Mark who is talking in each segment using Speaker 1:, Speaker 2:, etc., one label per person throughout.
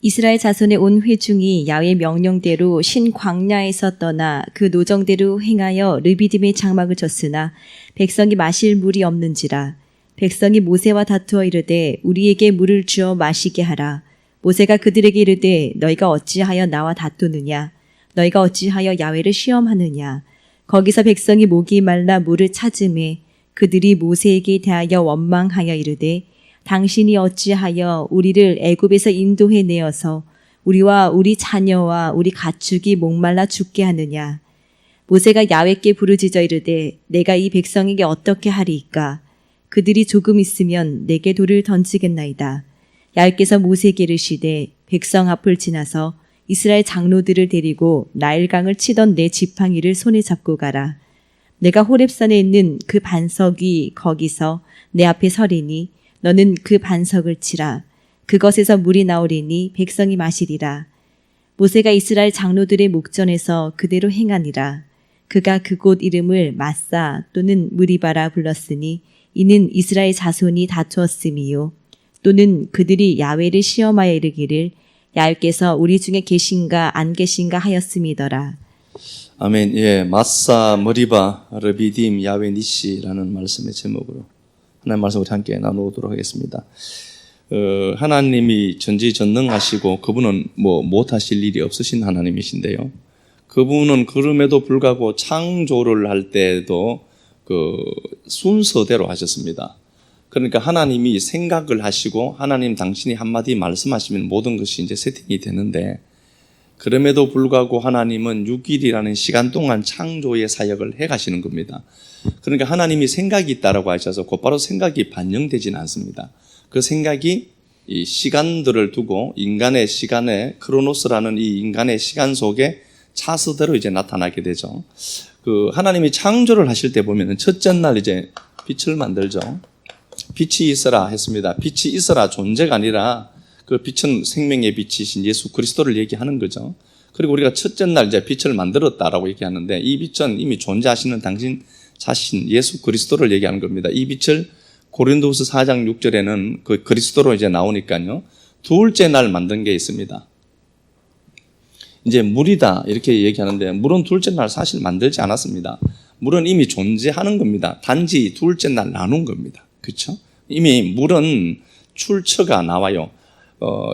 Speaker 1: 이스라엘 자손의 온 회중이 야훼 명령대로 신 광야에서 떠나 그 노정대로 행하여 르비딤의 장막을 쳤으나 백성이 마실 물이 없는지라. 백성이 모세와 다투어 이르되 우리에게 물을 주어 마시게 하라. 모세가 그들에게 이르되 너희가 어찌하여 나와 다투느냐? 너희가 어찌하여 야훼를 시험하느냐? 거기서 백성이 목이 말라 물을 찾음에 그들이 모세에게 대하여 원망하여 이르되 당신이 어찌하여 우리를 애굽에서 인도해 내어서 우리와 우리 자녀와 우리 가축이 목말라 죽게 하느냐? 모세가 야훼께 부르짖어 이르되 내가 이 백성에게 어떻게 하리이까? 그들이 조금 있으면 내게 돌을 던지겠나이다. 야훼께서 모세에게 이르시되 백성 앞을 지나서 이스라엘 장로들을 데리고 나일강을 치던 내 지팡이를 손에 잡고 가라. 내가 호렙산에 있는 그 반석이 거기서 내 앞에 서리니 너는 그 반석을 치라. 그것에서 물이 나오리니 백성이 마시리라. 모세가 이스라엘 장로들의 목전에서 그대로 행하니라. 그가 그곳 이름을 마사 또는 무리바라 불렀으니 이는 이스라엘 자손이 다투었음이요. 또는 그들이 야훼를 시험하여 이르기를 야훼께서 우리 중에 계신가 안 계신가 하였음이더라.
Speaker 2: 아멘. 예, 마사, 머리바, 르비딤, 야훼 니시라는 말씀의 제목으로 하나님 말씀 우리 함께 나누도록 하겠습니다. 하나님이 전지전능하시고 그분은 못하실 일이 없으신 하나님이신데요. 그분은 그럼에도 불구하고 창조를 할 때도 그 순서대로 하셨습니다. 그러니까 하나님이 생각을 하시고 하나님 당신이 한마디 말씀하시면 모든 것이 이제 세팅이 되는데 그럼에도 불구하고 하나님은 6일이라는 시간 동안 창조의 사역을 해 가시는 겁니다. 그러니까 하나님이 생각이 있다라고 하셔서 곧바로 생각이 반영되지는 않습니다. 그 생각이 이 시간들을 두고 인간의 시간에 크로노스라는 이 인간의 시간 속에 차수대로 이제 나타나게 되죠. 그 하나님이 창조를 하실 때 보면은 첫째 날 이제 빛을 만들죠. 빛이 있어라 했습니다. 빛이 있어라 존재가 아니라 그 빛은 생명의 빛이신 예수 그리스도를 얘기하는 거죠. 그리고 우리가 첫째 날 이제 빛을 만들었다라고 얘기하는데 이 빛은 이미 존재하시는 당신 자신 예수 그리스도를 얘기하는 겁니다. 이 빛을 고린도후서 4장 6절에는 그 그리스도로 이제 나오니까요. 둘째 날 만든 게 있습니다. 이제 물이다 이렇게 얘기하는데 물은 둘째 날 사실 만들지 않았습니다. 물은 이미 존재하는 겁니다. 단지 둘째 날 나눈 겁니다. 그렇죠? 이미 물은 출처가 나와요.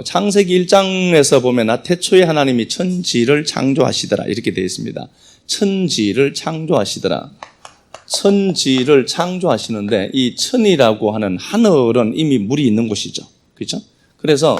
Speaker 2: 창세기 1장에서 보면 태초에 하나님이 천지를 창조하시더라 이렇게 되어 있습니다. 천지를 창조하시더라. 천지를 창조하시는데 이 천이라고 하는 하늘은 이미 물이 있는 곳이죠. 그렇죠? 그래서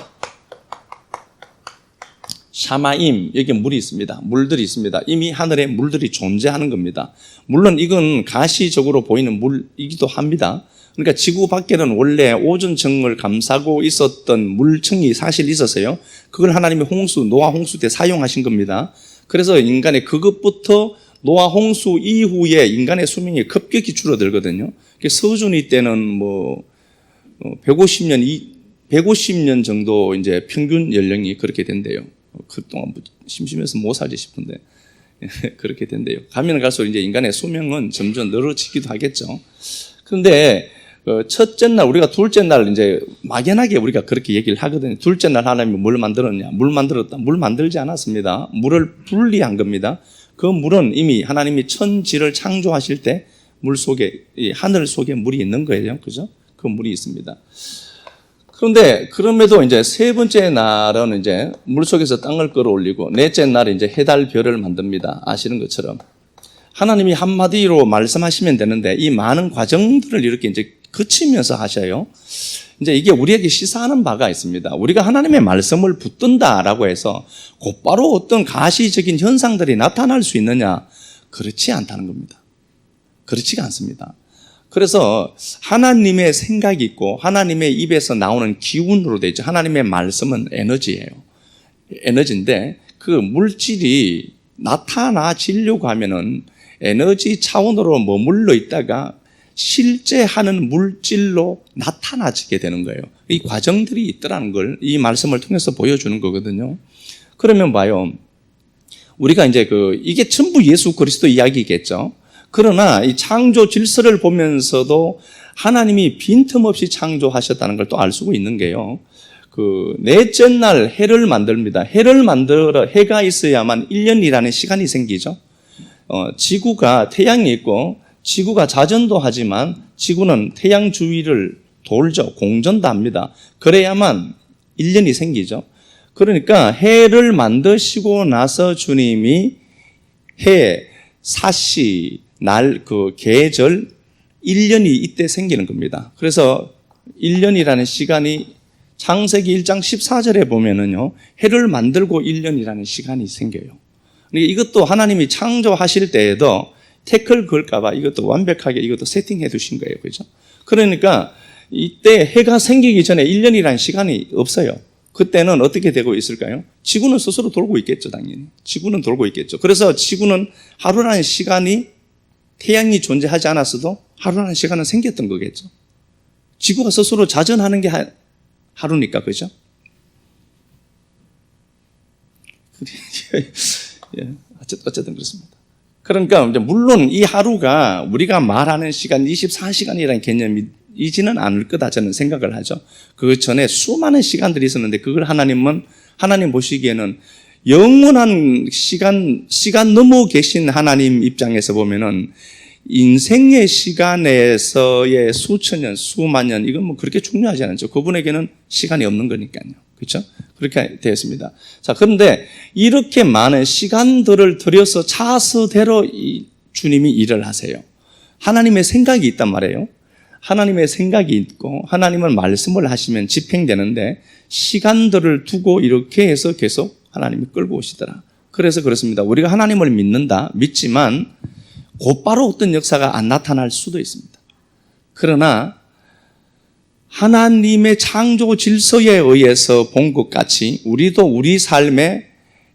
Speaker 2: 샤마임 여기 물이 있습니다. 물들이 있습니다. 이미 하늘에 물들이 존재하는 겁니다. 물론 이건 가시적으로 보이는 물이기도 합니다. 그러니까 지구 밖에는 원래 오존층을 감싸고 있었던 물층이 사실 있었어요. 그걸 하나님이 노아 홍수 때 사용하신 겁니다. 그래서 인간의 그것부터 노아 홍수 이후에 인간의 수명이 급격히 줄어들거든요. 서준이 때는 150년 정도 이제 평균 연령이 그렇게 된대요. 그동안 심심해서 못 살지 싶은데 그렇게 된대요. 가면 갈수록 이제 인간의 수명은 점점 늘어지기도 하겠죠. 그런데 첫째 날 우리가 둘째 날 이제 막연하게 우리가 그렇게 얘기를 하거든요. 둘째 날 하나님이 뭘 만들었냐? 물 만들었다. 물 만들지 않았습니다. 물을 분리한 겁니다. 그 물은 이미 하나님이 천지를 창조하실 때 물 속에 이 하늘 속에 물이 있는 거예요. 그죠? 그 물이 있습니다. 그런데 그럼에도 이제 세 번째 날은 이제 물 속에서 땅을 끌어올리고 넷째 날에 이제 해달 별을 만듭니다. 아시는 것처럼 하나님이 한마디로 말씀하시면 되는데 이 많은 과정들을 이렇게 이제 거치면서 하셔요. 이제 이게 우리에게 시사하는 바가 있습니다. 우리가 하나님의 말씀을 붙든다라고 해서 곧바로 어떤 가시적인 현상들이 나타날 수 있느냐? 그렇지 않다는 겁니다. 그렇지가 않습니다. 그래서 하나님의 생각이 있고 하나님의 입에서 나오는 기운으로 되죠. 하나님의 말씀은 에너지예요. 에너지인데 그 물질이 나타나지려고 하면은 에너지 차원으로 머물러 있다가 실제 하는 물질로 나타나지게 되는 거예요. 이 과정들이 있더라는 걸 이 말씀을 통해서 보여주는 거거든요. 그러면 봐요. 우리가 이제 이게 전부 예수 그리스도 이야기겠죠. 그러나 이 창조 질서를 보면서도 하나님이 빈틈없이 창조하셨다는 걸 또 알 수가 있는 게요. 그 넷째 날 해를 만듭니다. 해를 만들어 해가 있어야만 1년이라는 시간이 생기죠. 지구가 태양이 있고 지구가 자전도 하지만 지구는 태양 주위를 돌죠. 공전도 합니다. 그래야만 1년이 생기죠. 그러니까 해를 만드시고 나서 주님이 해, 사시, 날, 그 계절 1년이 이때 생기는 겁니다. 그래서 1년이라는 시간이 창세기 1장 14절에 보면은요, 해를 만들고 1년이라는 시간이 생겨요. 그러니까 이것도 하나님이 창조하실 때에도 태클 걸까봐 이것도 완벽하게 이것도 세팅해 두신 거예요. 그죠? 그러니까 이때 해가 생기기 전에 1년이라는 시간이 없어요. 그때는 어떻게 되고 있을까요? 지구는 스스로 돌고 있겠죠, 당연히. 지구는 돌고 있겠죠. 그래서 지구는 하루라는 시간이 태양이 존재하지 않았어도 하루라는 시간은 생겼던 거겠죠. 지구가 스스로 자전하는 게 하루니까, 그죠? 예, 어쨌든 그렇습니다. 그러니까 물론 이 하루가 우리가 말하는 시간 24시간이라는 개념이지는 않을 거다 저는 생각을 하죠. 그 전에 수많은 시간들이 있었는데 그걸 하나님 보시기에는 영원한 시간 넘어 계신 하나님 입장에서 보면은 인생의 시간에서의 수천 년, 수만 년, 이건 뭐 그렇게 중요하지 않죠. 그분에게는 시간이 없는 거니까요. 그렇죠? 그렇게 되었습니다. 자, 그런데 이렇게 많은 시간들을 들여서 차서대로 주님이 일을 하세요. 하나님의 생각이 있단 말이에요. 하나님의 생각이 있고 하나님은 말씀을 하시면 집행되는데 시간들을 두고 이렇게 해서 계속 하나님이 끌고 오시더라. 그래서 그렇습니다. 우리가 하나님을 믿지만 곧바로 어떤 역사가 안 나타날 수도 있습니다. 그러나 하나님의 창조 질서에 의해서 본 것 같이 우리도 우리 삶에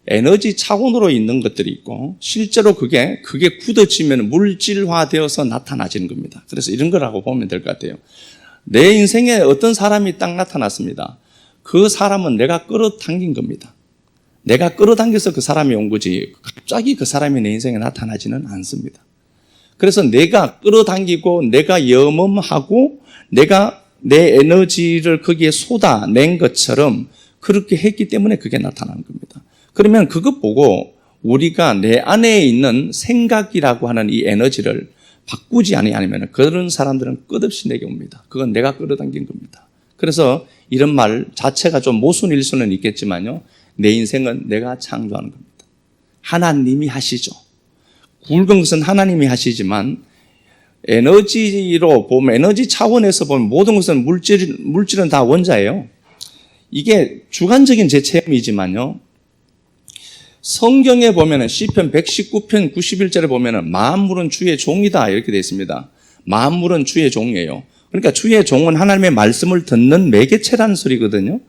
Speaker 2: 에너지 차원으로 있는 것들이 있고 실제로 그게 굳어지면 물질화되어서 나타나지는 겁니다. 그래서 이런 거라고 보면 될 것 같아요. 내 인생에 어떤 사람이 딱 나타났습니다. 그 사람은 내가 끌어당긴 겁니다. 내가 끌어당겨서 그 사람이 온 거지 갑자기 그 사람이 내 인생에 나타나지는 않습니다. 그래서 내가 끌어당기고 내가 염험하고 내가 내 에너지를 거기에 쏟아낸 것처럼 그렇게 했기 때문에 그게 나타나는 겁니다. 그러면 그것 보고 우리가 내 안에 있는 생각이라고 하는 이 에너지를 바꾸지 아니하면 그런 사람들은 끝없이 내게 옵니다. 그건 내가 끌어당긴 겁니다. 그래서 이런 말 자체가 좀 모순일 수는 있겠지만요. 내 인생은 내가 창조하는 겁니다. 하나님이 하시죠. 굵은 것은 하나님이 하시지만 에너지로 보면 에너지 차원에서 보면 모든 것은 물질은 다 원자예요. 이게 주관적인 제 체험이지만요. 성경에 보면은 시편 119편 91절에 보면은 만물은 주의 종이다 이렇게 되어 있습니다. 만물은 주의 종이에요. 그러니까 주의 종은 하나님의 말씀을 듣는 매개체라는 소리거든요.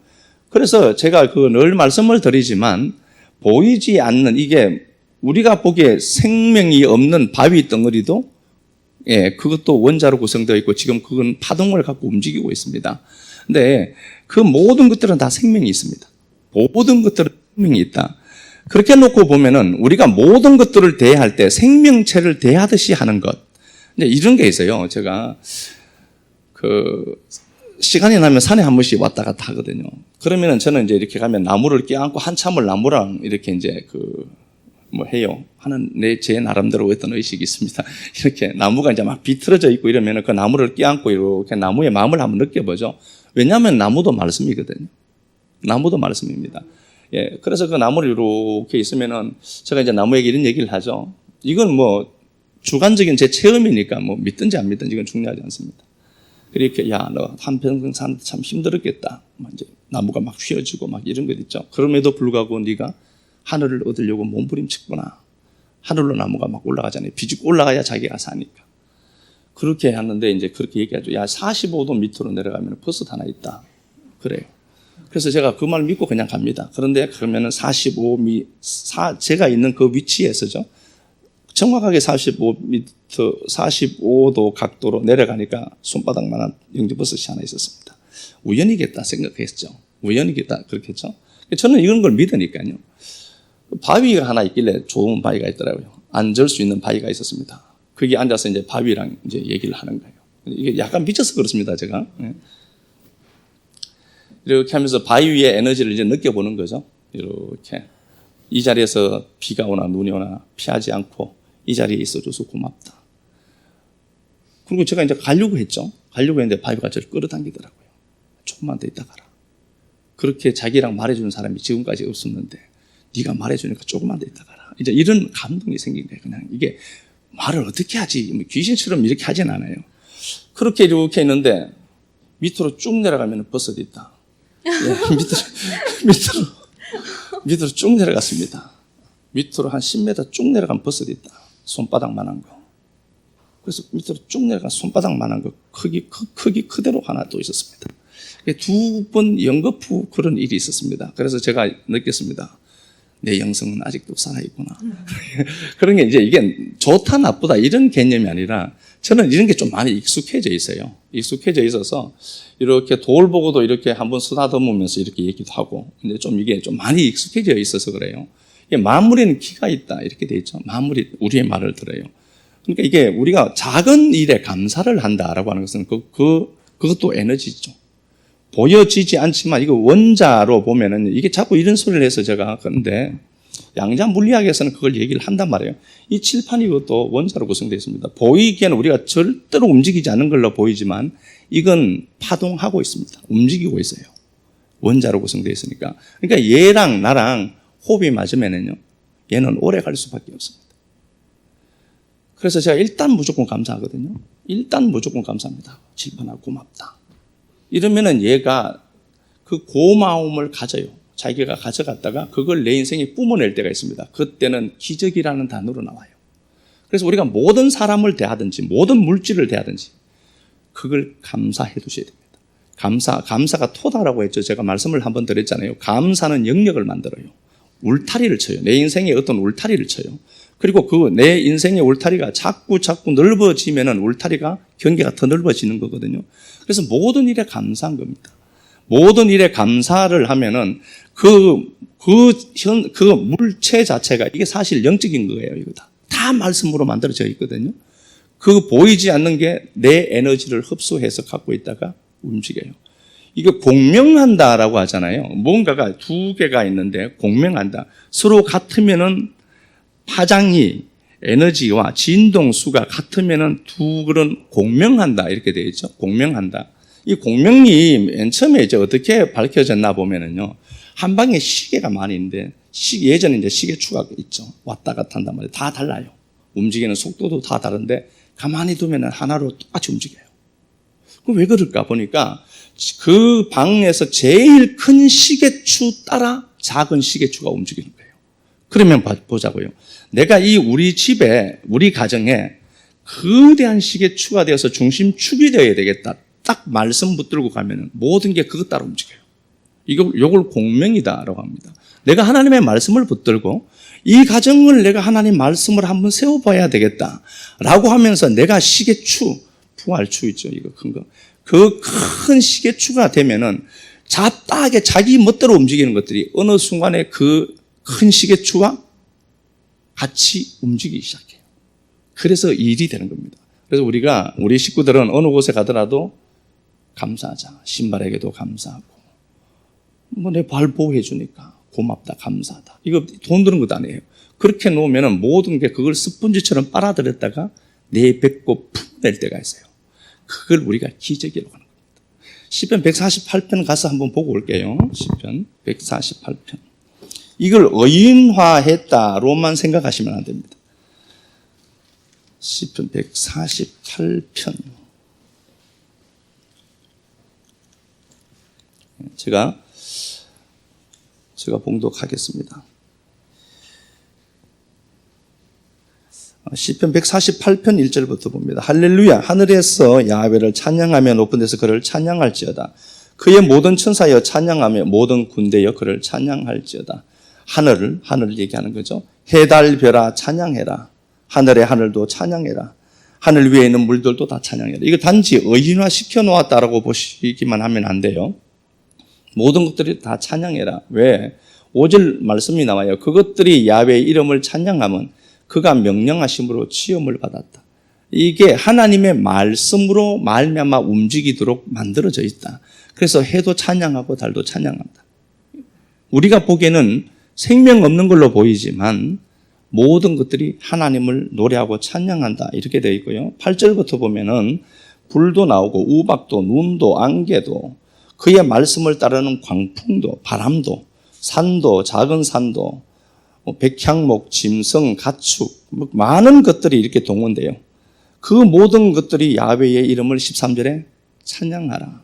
Speaker 2: 그래서 제가 늘 말씀을 드리지만 보이지 않는 이게 우리가 보기에 생명이 없는 바위 덩어리도 그것도 원자로 구성되어 있고 지금 그건 파동을 갖고 움직이고 있습니다. 근데 그 모든 것들은 다 생명이 있습니다. 모든 것들은 생명이 있다. 그렇게 놓고 보면은 우리가 모든 것들을 대할 때 생명체를 대하듯이 하는 것. 이제 이런 게 있어요. 제가 시간이 나면 산에 한 번씩 왔다 갔다 하거든요. 그러면은 저는 이제 이렇게 가면 나무를 껴안고 한참을 나무랑 이렇게 이제 해요. 하는 제 나름대로 어떤 의식이 있습니다. 이렇게 나무가 이제 막 비틀어져 있고 이러면은 그 나무를 껴안고 이렇게 나무의 마음을 한번 느껴보죠. 왜냐하면 나무도 말씀이거든요. 나무도 말씀입니다. 예, 그래서 그 나무를 이렇게 있으면은 제가 이제 나무에게 이런 얘기를 하죠. 이건 주관적인 제 체험이니까 믿든지 안 믿든지 이건 중요하지 않습니다. 이렇게 너 한평생 사는데 참 힘들었겠다. 이제 나무가 막 휘어지고 막 이런 것 있죠. 그럼에도 불구하고 네가 하늘을 얻으려고 몸부림쳤구나. 하늘로 나무가 막 올라가잖아요. 비집고 올라가야 자기가 사니까. 그렇게 하는데 이제 그렇게 얘기하죠. 45도 밑으로 내려가면 버섯 하나 있다. 그래요. 그래서 제가 그 말 믿고 그냥 갑니다. 그런데 그러면은 제가 있는 그 위치에서죠. 정확하게 45도 각도로 내려가니까 손바닥만한 영지버섯이 하나 있었습니다. 우연이겠다 생각했죠. 우연이겠다 그렇겠죠. 저는 이런 걸 믿으니까요. 바위가 하나 있길래 좋은 바위가 있더라고요. 앉을 수 있는 바위가 있었습니다. 거기 앉아서 이제 바위랑 이제 얘기를 하는 거예요. 이게 약간 미쳐서 그렇습니다, 제가. 이렇게 하면서 바위 위에 에너지를 이제 느껴보는 거죠. 이렇게. 이 자리에서 비가 오나 눈이 오나 피하지 않고 이 자리에 있어줘서 고맙다. 그리고 제가 이제 가려고 했죠. 가려고 했는데 바위가 저를 끌어당기더라고요. 조금만 더 있다 가라. 그렇게 자기랑 말해주는 사람이 지금까지 없었는데 네가 말해주니까 조금만 더 있다 가라. 이제 이런 감동이 생긴 거예요. 그냥 이게 말을 어떻게 하지? 귀신처럼 이렇게 하진 않아요. 그렇게 이렇게 있는데 밑으로 쭉 내려가면 버섯이 있다. 예, 밑으로 쭉 내려갔습니다. 밑으로 한 10m 쭉 내려간 버섯이 있다. 손바닥만한 거. 그래서 밑으로 쭉 내려간 손바닥만한 거 크기 그대로 하나 또 있었습니다. 2번 연거푸 그런 일이 있었습니다. 그래서 제가 느꼈습니다. 내 영성은 아직도 살아있구나. 그런 게 이제 이게 좋다 나쁘다 이런 개념이 아니라 저는 이런 게 좀 많이 익숙해져 있어요. 익숙해져 있어서 이렇게 돌 보고도 이렇게 한번 쓰다듬으면서 이렇게 얘기도 하고 근데 좀 이게 좀 많이 익숙해져 있어서 그래요. 이게 만물에는 기가 있다 이렇게 돼 있죠. 만물이 우리의 말을 들어요. 그러니까 이게 우리가 작은 일에 감사를 한다라고 하는 것은 그것도 에너지죠. 보여지지 않지만 이거 원자로 보면은 이게 자꾸 이런 소리를 해서 제가 그런데 양자 물리학에서는 그걸 얘기를 한단 말이에요. 이 칠판 이것도 원자로 구성되어 있습니다. 보이기에는 우리가 절대로 움직이지 않는 걸로 보이지만 이건 파동하고 있습니다. 움직이고 있어요. 원자로 구성되어 있으니까. 그러니까 얘랑 나랑 호흡이 맞으면은요, 얘는 오래 갈 수밖에 없습니다. 그래서 제가 일단 무조건 감사하거든요. 일단 무조건 감사합니다. 칠판아 고맙다. 이러면은 얘가 그 고마움을 가져요. 자기가 가져갔다가 그걸 내 인생에 뿜어낼 때가 있습니다. 그때는 기적이라는 단어로 나와요. 그래서 우리가 모든 사람을 대하든지 모든 물질을 대하든지 그걸 감사해 두셔야 됩니다. 감사가 토다라고 했죠. 제가 말씀을 한번 드렸잖아요. 감사는 영역을 만들어요. 울타리를 쳐요. 내 인생에 어떤 울타리를 쳐요. 그리고 그 내 인생의 울타리가 자꾸 넓어지면은 울타리가 경계가 더 넓어지는 거거든요. 그래서 모든 일에 감사한 겁니다. 모든 일에 감사를 하면은 그 물체 자체가 이게 사실 영적인 거예요. 이거 다 말씀으로 만들어져 있거든요. 그 보이지 않는 게 내 에너지를 흡수해서 갖고 있다가 움직여요. 이게 공명한다라고 하잖아요. 뭔가가 두 개가 있는데 공명한다. 서로 같으면은 파장이 에너지와 진동수가 같으면은 두 그런 공명한다 이렇게 되어 있죠. 공명한다. 이 공명이 맨 처음에 이제 어떻게 밝혀졌나 보면은요. 한 방에 시계가 많이 있는데 예전에 이제 시계추가 있죠. 왔다 갔다 한단 말이에요. 다 달라요. 움직이는 속도도 다 다른데 가만히 두면은 하나로 똑같이 움직여요. 그럼 왜 그럴까 보니까 그 방에서 제일 큰 시계추 따라 작은 시계추가 움직이는 거예요. 그러면 보자고요. 내가 이 우리 집에, 우리 가정에 거대한 시계추가 되어서 중심축이 되어야 되겠다. 딱 말씀 붙들고 가면 모든 게 그것 따라 움직여요. 이걸 공명이다라고 합니다. 내가 하나님의 말씀을 붙들고 이 가정을 내가 하나님 말씀을 한번 세워봐야 되겠다라고 하면서 내가 시계추, 부활추 있죠. 이거 큰 거. 그 큰 시계추가 되면은 잡다하게 자기 멋대로 움직이는 것들이 어느 순간에 그 큰 시계추와 같이 움직이기 시작해요. 그래서 일이 되는 겁니다. 그래서 우리 식구들은 어느 곳에 가더라도 감사하자. 신발에게도 감사하고, 내 발 보호해 주니까 고맙다, 감사하다. 이거 돈 드는 것도 아니에요. 그렇게 놓으면 모든 게 그걸 스펀지처럼 빨아들였다가 내 배꼽 품낼 때가 있어요. 그걸 우리가 기적이라고 하는 겁니다. 시편 148편 가서 한번 보고 올게요. 시편 148편. 이걸 의인화했다로만 생각하시면 안 됩니다. 시편 148편. 제가 봉독하겠습니다. 시편 148편 1절부터 봅니다. 할렐루야, 하늘에서 야훼를 찬양하며 높은 데서 그를 찬양할지어다. 그의 모든 천사여 찬양하며 모든 군대여 그를 찬양할지어다. 하늘을 얘기하는 거죠. 해달 별아 찬양해라. 하늘의 하늘도 찬양해라. 하늘 위에 있는 물들도 다 찬양해라. 이거 단지 의인화 시켜놓았다라고 보시기만 하면 안 돼요. 모든 것들이 다 찬양해라. 왜? 5절 말씀이 나와요. 그것들이 야훼의 이름을 찬양하면 그가 명령하심으로 치읓을 받았다. 이게 하나님의 말씀으로 말미암아 움직이도록 만들어져 있다. 그래서 해도 찬양하고 달도 찬양한다. 우리가 보기에는 생명 없는 걸로 보이지만 모든 것들이 하나님을 노래하고 찬양한다 이렇게 되어 있고요. 8절부터 보면은 불도 나오고 우박도 눈도 안개도 그의 말씀을 따르는 광풍도 바람도 산도 작은 산도 백향목 짐승 가축 많은 것들이 이렇게 동원돼요. 그 모든 것들이 야훼의 이름을 13절에 찬양하라.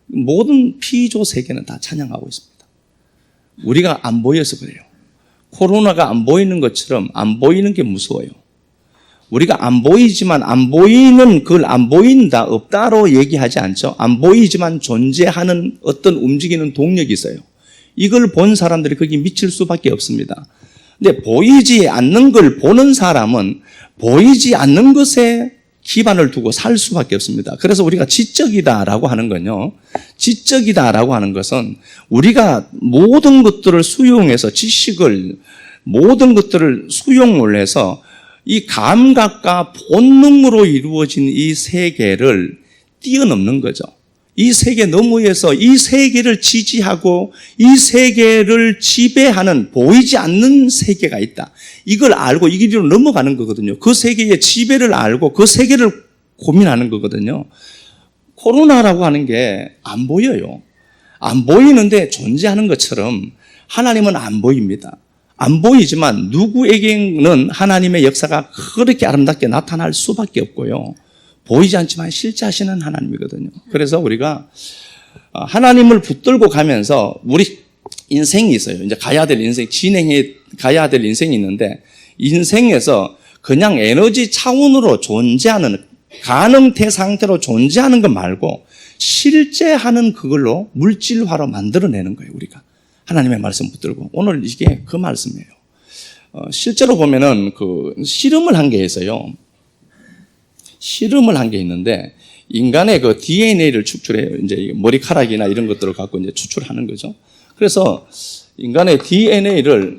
Speaker 2: 모든 피조 세계는 다 찬양하고 있습니다. 우리가 안 보여서 그래요. 코로나가 안 보이는 것처럼 안 보이는 게 무서워요. 우리가 안 보이지만 안 보이는 그걸 안 보인다, 없다로 얘기하지 않죠. 안 보이지만 존재하는 어떤 움직이는 동력이 있어요. 이걸 본 사람들이 거기 미칠 수밖에 없습니다. 근데 보이지 않는 걸 보는 사람은 보이지 않는 것에 기반을 두고 살 수밖에 없습니다. 그래서 우리가 지적이다라고 하는 건요. 지적이다라고 하는 것은 우리가 모든 것들을 수용해서 지식을 모든 것들을 수용을 해서 이 감각과 본능으로 이루어진 이 세계를 뛰어넘는 거죠. 이 세계 너머에서 이 세계를 지지하고 이 세계를 지배하는 보이지 않는 세계가 있다. 이걸 알고 이 길로 넘어가는 거거든요. 그 세계의 지배를 알고 그 세계를 고민하는 거거든요. 코로나라고 하는 게 안 보여요. 안 보이는데 존재하는 것처럼 하나님은 안 보입니다. 안 보이지만 누구에게는 하나님의 역사가 그렇게 아름답게 나타날 수밖에 없고요. 보이지 않지만 실제 하시는 하나님이거든요. 그래서 우리가 하나님을 붙들고 가면서 우리 인생이 있어요. 이제 가야 될 인생, 진행해 가야 될 인생이 있는데 인생에서 그냥 에너지 차원으로 존재하는 가능태 상태로 존재하는 것 말고 실제 하는 그걸로 물질화로 만들어내는 거예요. 우리가 하나님의 말씀 붙들고 오늘 이게 그 말씀이에요. 실제로 보면은 그 실험을 한 게 있어요. 실험을 한 게 있는데 인간의 그 DNA를 축출해요. 이제 머리카락이나 이런 것들을 갖고 이제 추출하는 거죠. 그래서 인간의 DNA를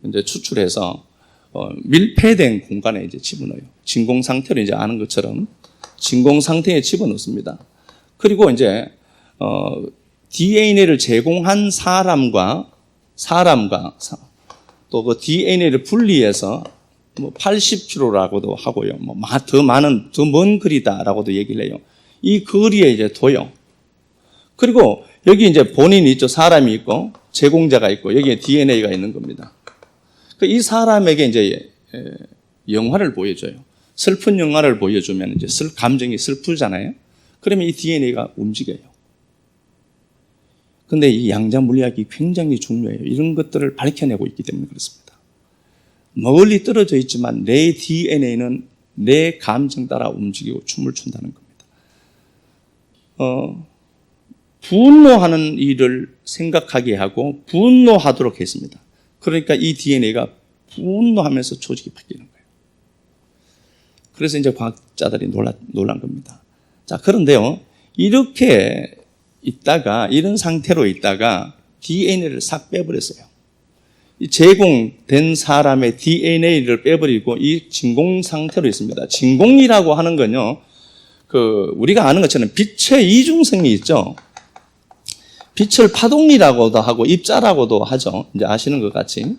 Speaker 2: 이제 추출해서 밀폐된 공간에 이제 집어넣어요. 진공 상태로 이제 아는 것처럼 진공 상태에 집어넣습니다. 그리고 이제 DNA를 제공한 사람과 또 그 DNA를 분리해서 뭐 80km라고도 하고요. 뭐 더 많은 더 먼 거리다라고도 얘기를 해요. 이 거리에 이제 둬요. 그리고 여기 이제 본인이 있죠. 사람이 있고 제공자가 있고 여기에 DNA가 있는 겁니다. 이 사람에게 이제 영화를 보여줘요. 슬픈 영화를 보여주면 이제 감정이 슬프잖아요. 그러면 이 DNA가 움직여요. 근데 이 양자 물리학이 굉장히 중요해요. 이런 것들을 밝혀내고 있기 때문에 그렇습니다. 멀리 떨어져 있지만 내 DNA는 내 감정 따라 움직이고 춤을 춘다는 겁니다. 분노하는 일을 생각하게 하고 분노하도록 했습니다. 그러니까 이 DNA가 분노하면서 조직이 바뀌는 거예요. 그래서 이제 과학자들이 놀란 겁니다. 자, 그런데요, 이렇게 있다가, 이런 상태로 있다가 DNA를 싹 빼버렸어요. 이 제공된 사람의 DNA를 빼버리고 이 진공 상태로 있습니다. 진공이라고 하는 건요, 우리가 아는 것처럼 빛의 이중성이 있죠. 빛을 파동이라고도 하고 입자라고도 하죠. 이제 아시는 것 같이.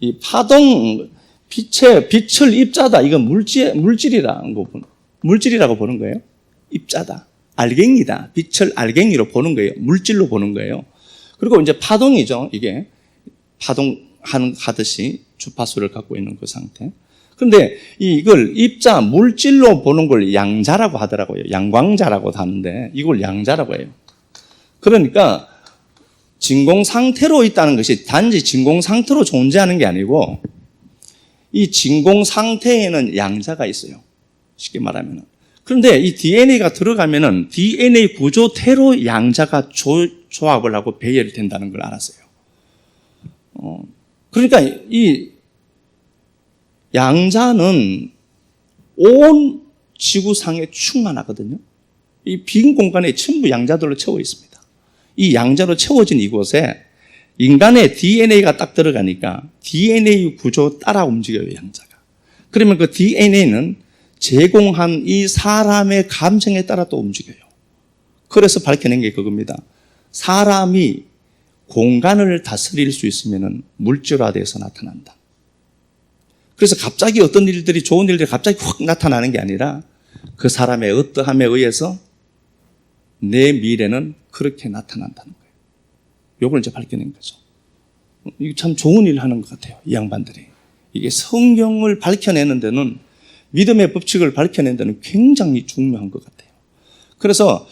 Speaker 2: 이 파동, 빛을 입자다. 이건 물질이라고 보는 거예요. 입자다. 알갱이다. 빛을 알갱이로 보는 거예요. 물질로 보는 거예요. 그리고 이제 파동이죠. 이게 파동하듯이 주파수를 갖고 있는 그 상태. 그런데 이걸 입자, 물질로 보는 걸 양자라고 하더라고요. 양광자라고 하는데 이걸 양자라고 해요. 그러니까 진공 상태로 있다는 것이 단지 진공 상태로 존재하는 게 아니고 이 진공 상태에는 양자가 있어요. 쉽게 말하면. 그런데 이 DNA가 들어가면은 DNA 구조태로 양자가 조합을 하고 배열된다는 걸 알았어요. 그러니까 이 양자는 온 지구상에 충만하거든요. 이 빈 공간에 전부 양자들로 채워 있습니다. 이 양자로 채워진 이곳에 인간의 DNA가 딱 들어가니까 DNA 구조 따라 움직여요, 양자가. 그러면 그 DNA는 제공한 이 사람의 감정에 따라 또 움직여요. 그래서 밝혀낸 게 그겁니다. 사람이 공간을 다스릴 수 있으면 물질화돼서 나타난다. 그래서 갑자기 어떤 일들이, 좋은 일들이 갑자기 확 나타나는 게 아니라 그 사람의 어떠함에 의해서 내 미래는 그렇게 나타난다는 거예요. 요걸 이제 밝혀낸 거죠. 이게 참 좋은 일 하는 것 같아요, 이 양반들이. 이게 성경을 밝혀내는 데는, 믿음의 법칙을 밝혀내는 데는 굉장히 중요한 것 같아요. 그래서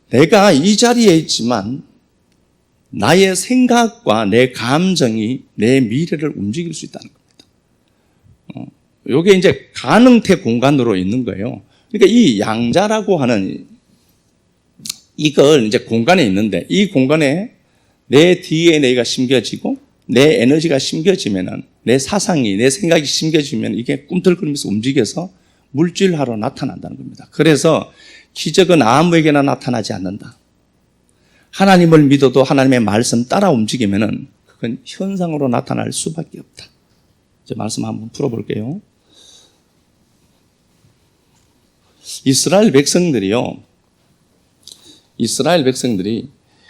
Speaker 2: 내가 이 자리에 있지만 나의 생각과 내 감정이 내 미래를 움직일 수 있다는 겁니다. 이게 이제 가능태 공간으로 있는 거예요. 그러니까 이 양자라고 하는 이걸 이제 공간에 있는데, 이 공간에 내 DNA가 심겨지고 내 에너지가 심겨지면은, 내 사상이, 내 생각이 심겨지면 이게 꿈틀거리면서 움직여서 물질화로 나타난다는 겁니다. 그래서 기적은 아무에게나 나타나지 않는다. 하나님을 믿어도 하나님의 말씀 따라 움직이면은 그건 현상으로 나타날 수밖에 없다. 이제 말씀 한번 풀어볼게요. 이스라엘 백성들이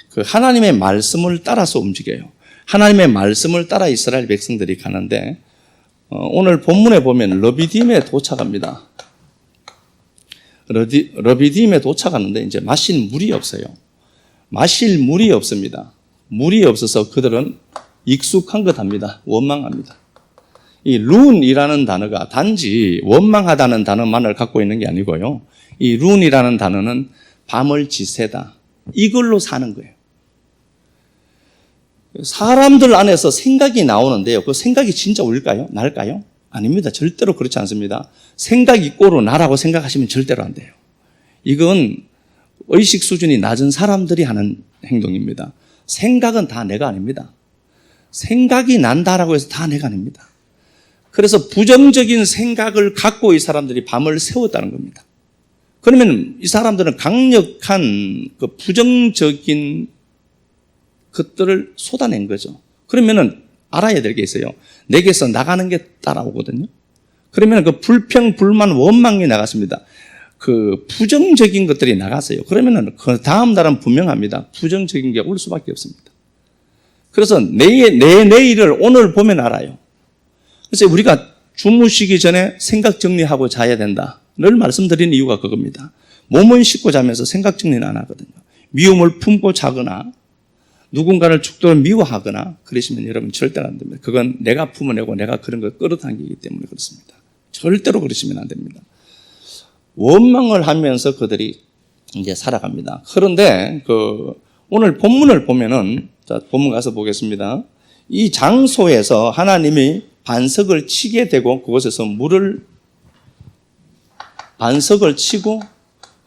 Speaker 2: 그 하나님의 말씀을 따라서 움직여요. 하나님의 말씀을 따라 이스라엘 백성들이 가는데, 오늘 본문에 보면 르비딤에 도착합니다. 르비딤에 도착하는데 이제 마실 물이 없어요. 마실 물이 없습니다. 물이 없어서 그들은 익숙한 것 합니다. 원망합니다. 이 룬이라는 단어가 단지 원망하다는 단어만을 갖고 있는 게 아니고요. 이 룬이라는 단어는 밤을 지새다, 이걸로 사는 거예요. 사람들 안에서 생각이 나오는데요. 그 생각이 진짜 올까요? 날까요? 아닙니다. 절대로 그렇지 않습니다. 생각 있고로 나라고 생각하시면 절대로 안 돼요. 이건 의식 수준이 낮은 사람들이 하는 행동입니다. 생각은 다 내가 아닙니다. 생각이 난다라고 해서 다 내가 아닙니다. 그래서 부정적인 생각을 갖고 이 사람들이 밤을 새웠다는 겁니다. 그러면 이 사람들은 강력한 그 부정적인 것들을 쏟아낸 거죠. 그러면은 알아야 될 게 있어요. 내게서 나가는 게 따라오거든요. 그러면 그 불평, 불만, 원망이 나갔습니다. 그 부정적인 것들이 나갔어요. 그러면은 그 다음 날은 분명합니다. 부정적인 게 올 수밖에 없습니다. 그래서 내일을 오늘 보면 알아요. 그래서 우리가 주무시기 전에 생각 정리하고 자야 된다. 늘 말씀드리는 이유가 그겁니다. 몸은 씻고 자면서 생각 정리는 안 하거든요. 미움을 품고 자거나 누군가를 죽도록 미워하거나 그러시면 여러분 절대로 안 됩니다. 그건 내가 품어내고 내가 그런 걸 끌어당기기 때문에 그렇습니다. 절대로 그러시면 안 됩니다. 원망을 하면서 그들이 이제 살아갑니다. 그런데 오늘 본문을 보면은, 자, 본문 가서 보겠습니다. 이 장소에서 하나님이 반석을 치게 되고 그곳에서 반석을 치고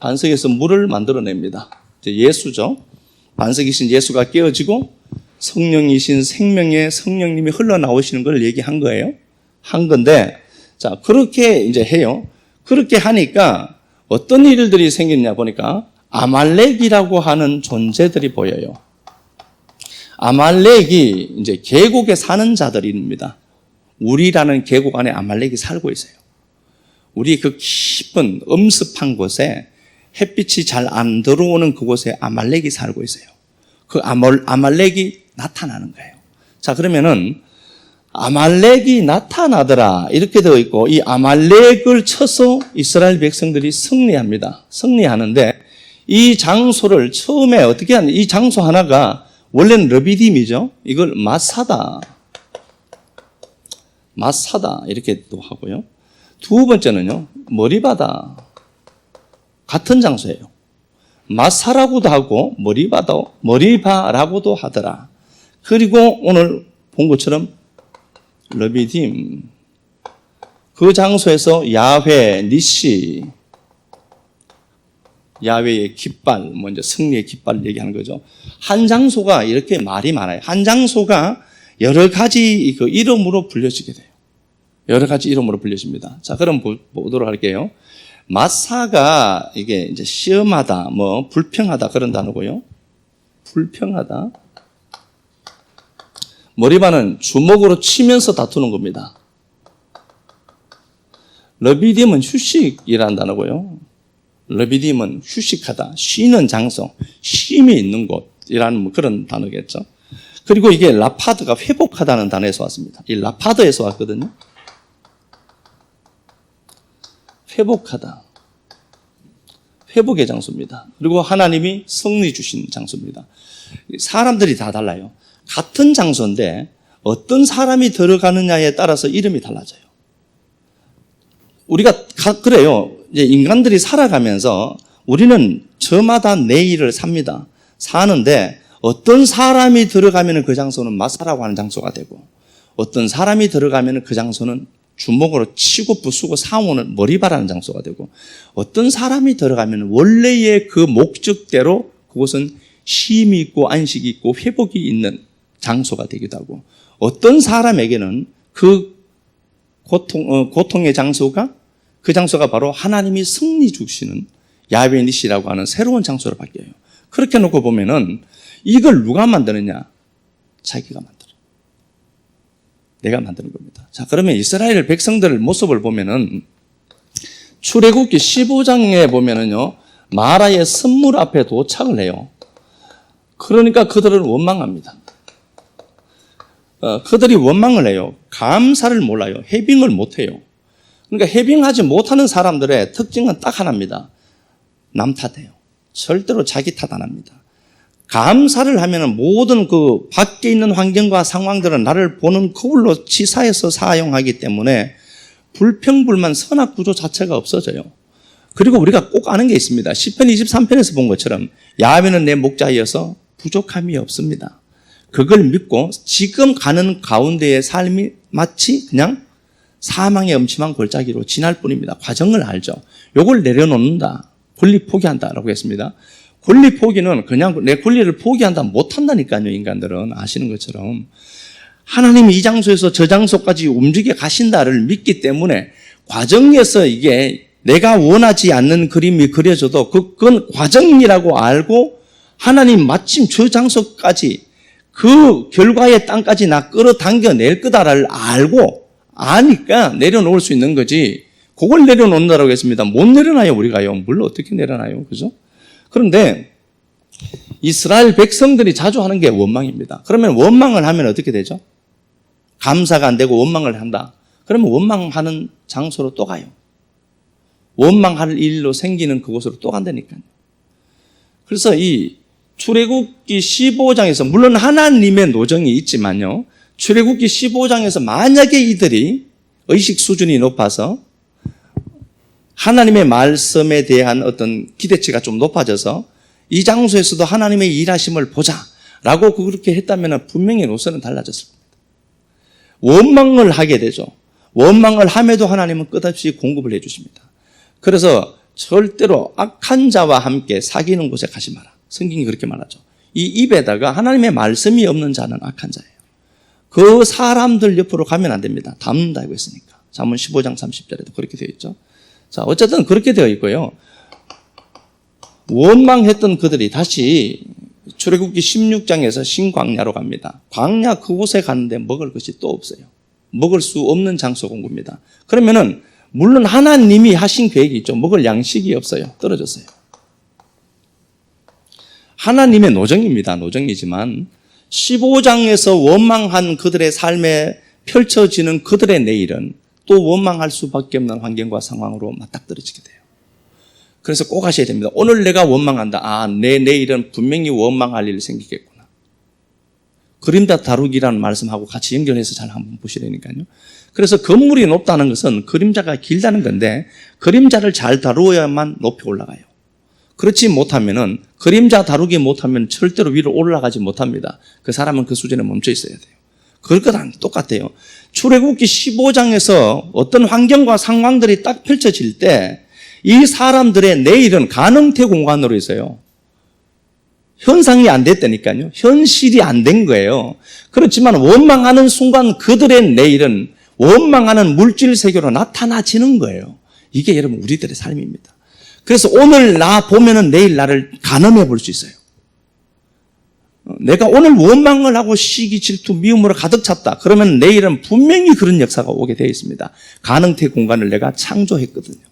Speaker 2: 반석에서 물을 만들어냅니다. 이제 예수죠. 반석이신 예수가 깨어지고 성령이신 생명의 성령님이 흘러나오시는 걸 얘기한 거예요. 한 건데, 자, 그렇게 이제 해요. 그렇게 하니까 어떤 일들이 생겼냐 보니까 아말렉이라고 하는 존재들이 보여요. 아말렉이 이제 계곡에 사는 자들입니다. 우리라는 계곡 안에 아말렉이 살고 있어요. 우리 그 깊은 엄습한 곳에 햇빛이 잘 안 들어오는 그곳에 아말렉이 살고 있어요. 그 아말렉이 나타나는 거예요. 자, 그러면은 아말렉이 나타나더라 이렇게 되어 있고, 이 아말렉을 쳐서 이스라엘 백성들이 승리합니다. 승리하는데 이 장소를 처음에 어떻게 하냐, 이 장소 하나가 원래는 르비딤이죠. 이걸 마사다 이렇게 또 하고요. 두 번째는요, 머리바다. 같은 장소예요. 마사라고도 하고 머리바라고도 하더라. 그리고 오늘 본 것처럼 르비딤, 그 장소에서 야훼, 니시, 야훼의 깃발, 먼저 승리의 깃발을 얘기하는 거죠. 한 장소가 이렇게 말이 많아요. 한 장소가 여러 가지 그 이름으로 불려지게 돼요. 여러 가지 이름으로 불려집니다. 자, 그럼 보도록 할게요. 마사가 이게 이제 시험하다, 불평하다 그런 단어고요. 불평하다. 머리바는 주먹으로 치면서 다투는 겁니다. 러비딤은 휴식이라는 단어고요. 러비딤은 휴식하다, 쉬는 장소, 쉼이 있는 곳이라는 그런 단어겠죠. 그리고 이게 라파드가 회복하다는 단어에서 왔습니다. 이 라파드에서 왔거든요. 회복하다. 회복의 장소입니다. 그리고 하나님이 승리 주신 장소입니다. 사람들이 다 달라요. 같은 장소인데 어떤 사람이 들어가느냐에 따라서 이름이 달라져요. 우리가 그래요. 이제 인간들이 살아가면서 우리는 저마다 내일을 삽니다. 사는데 어떤 사람이 들어가면 그 장소는 마사라고 하는 장소가 되고 어떤 사람이 들어가면 그 장소는 주먹으로 치고 부수고 상호는 머리바라는 장소가 되고 어떤 사람이 들어가면 원래의 그 목적대로 그곳은 쉼이 있고 안식이 있고 회복이 있는 장소가 되기도 하고 어떤 사람에게는 그 고통의 장소가 그 장소가 바로 하나님이 승리 주시는 야훼 니시라고 하는 새로운 장소로 바뀌어요. 그렇게 놓고 보면은 이걸 누가 만드느냐? 자기가 만들어요. 내가 만드는 겁니다. 자, 그러면 이스라엘 백성들 모습을 보면은 출애굽기 15장에 보면은요, 마라의 선물 앞에 도착을 해요. 그러니까 그들은 원망합니다. 그들이 원망을 해요. 감사를 몰라요. 해빙을 못해요. 그러니까 해빙하지 못하는 사람들의 특징은 딱 하나입니다. 남 탓해요. 절대로 자기 탓 안 합니다. 감사를 하면은 모든 그 밖에 있는 환경과 상황들은 나를 보는 거울로 치사해서 사용하기 때문에 불평불만 선악 구조 자체가 없어져요. 그리고 우리가 꼭 아는 게 있습니다. 시편 23편에서 본 것처럼 야훼는 내 목자이어서 부족함이 없습니다. 그걸 믿고 지금 가는 가운데의 삶이 마치 그냥 사망의 음침한 골짜기로 지날 뿐입니다. 과정을 알죠. 요걸 내려놓는다. 권리 포기한다라고 했습니다. 권리 포기는 그냥 내 권리를 포기한다 못한다니까요. 인간들은 아시는 것처럼 하나님이 이 장소에서 저 장소까지 움직여 가신다를 믿기 때문에 과정에서 이게 내가 원하지 않는 그림이 그려져도 그건 과정이라고 알고 하나님 마침 저 장소까지 그 결과의 땅까지 나 끌어당겨낼 거다를 알고 아니까 내려놓을 수 있는 거지. 그걸 내려놓는다라고 했습니다. 못 내려놔요, 우리가요. 물론 어떻게 내려놔요, 그죠? 그런데 이스라엘 백성들이 자주 하는 게 원망입니다. 그러면 원망을 하면 어떻게 되죠? 감사가 안 되고 원망을 한다. 그러면 원망하는 장소로 또 가요. 원망할 일로 생기는 그곳으로 또 간다니까요. 그래서 이 출애굽기 15장에서 물론 하나님의 노정이 있지만요. 출애굽기 15장에서 만약에 이들이 의식 수준이 높아서 하나님의 말씀에 대한 어떤 기대치가 좀 높아져서 이 장소에서도 하나님의 일하심을 보자라고 그렇게 했다면 분명히 노선은 달라졌을 겁니다. 원망을 하게 되죠. 원망을 함에도 하나님은 끝없이 공급을 해 주십니다. 그래서 절대로 악한 자와 함께 사귀는 곳에 가지 마라. 성경이 그렇게 말하죠. 이 입에다가 하나님의 말씀이 없는 자는 악한 자예요. 그 사람들 옆으로 가면 안 됩니다. 담는다고 했으니까. 잠언 15장 30절에도 그렇게 되어 있죠. 자, 어쨌든 그렇게 되어 있고요. 원망했던 그들이 다시 출애굽기 16장에서 신광야로 갑니다. 광야 그곳에 가는데 먹을 것이 또 없어요. 먹을 수 없는 장소 공부입니다. 그러면은 물론 하나님이 하신 계획이 있죠. 먹을 양식이 없어요. 떨어졌어요. 하나님의 노정입니다. 노정이지만 15장에서 원망한 그들의 삶에 펼쳐지는 그들의 내일은 또 원망할 수밖에 없는 환경과 상황으로 맞닥뜨려지게 돼요. 그래서 꼭 하셔야 됩니다. 오늘 내가 원망한다. 아, 내 내일은 분명히 원망할 일이 생기겠구나. 그림자 다루기라는 말씀하고 같이 연결해서 잘 한번 보시라니까요. 그래서 건물이 높다는 것은 그림자가 길다는 건데 그림자를 잘 다루어야만 높이 올라가요. 그렇지 못하면은 그림자 다루기 못하면 절대로 위로 올라가지 못합니다. 그 사람은 그 수준에 멈춰 있어야 돼요. 그것랑 똑같아요. 출애굽기 15장에서 어떤 환경과 상황들이 딱 펼쳐질 때 이 사람들의 내일은 가능태 공간으로 있어요. 현상이 안 됐다니까요. 현실이 안 된 거예요. 그렇지만 원망하는 순간 그들의 내일은 원망하는 물질 세계로 나타나지는 거예요. 이게 여러분 우리들의 삶입니다. 그래서 오늘 나 보면은 내일 나를 가늠해 볼 수 있어요. 내가 오늘 원망을 하고 시기, 질투, 미움으로 가득 찼다. 그러면 내일은 분명히 그런 역사가 오게 되어 있습니다. 가능태 공간을 내가 창조했거든요.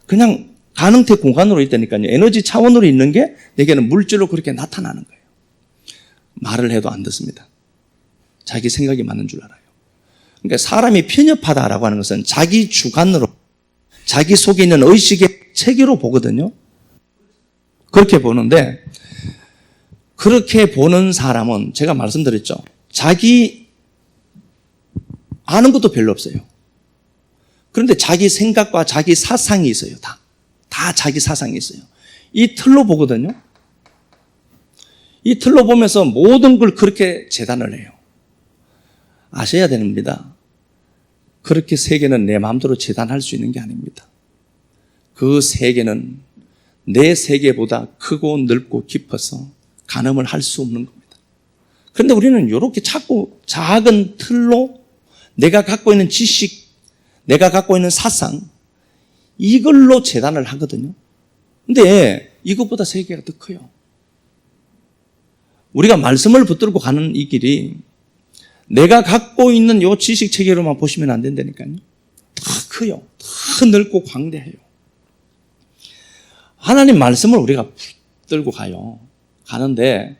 Speaker 2: 그냥 가능태 공간으로 있다니까요. 에너지 차원으로 있는 게 내게는 물질로 그렇게 나타나는 거예요. 말을 해도 안 듣습니다. 자기 생각이 맞는 줄 알아요. 그러니까 사람이 편협하다라고 하는 것은 자기 주관으로, 자기 속에 있는 의식의 체계로 보거든요. 그렇게 보는데, 그렇게 보는 사람은 제가 말씀드렸죠. 자기 아는 것도 별로 없어요. 그런데 자기 생각과 자기 사상이 있어요. 다 자기 사상이 있어요. 이 틀로 보거든요. 이 틀로 보면서 모든 걸 그렇게 재단을 해요. 아셔야 됩니다. 그렇게 세계는 내 마음대로 재단할 수 있는 게 아닙니다. 그 세계는 내 세계보다 크고 넓고 깊어서 가늠을 할 수 없는 겁니다. 그런데 우리는 이렇게 자꾸 작은 틀로 내가 갖고 있는 지식, 내가 갖고 있는 사상, 이걸로 재단을 하거든요. 근데 이것보다 세계가 더 커요. 우리가 말씀을 붙들고 가는 이 길이 내가 갖고 있는 이 지식 체계로만 보시면 안 된다니까요. 더 커요. 더 넓고 광대해요. 하나님 말씀을 우리가 붙들고 가는데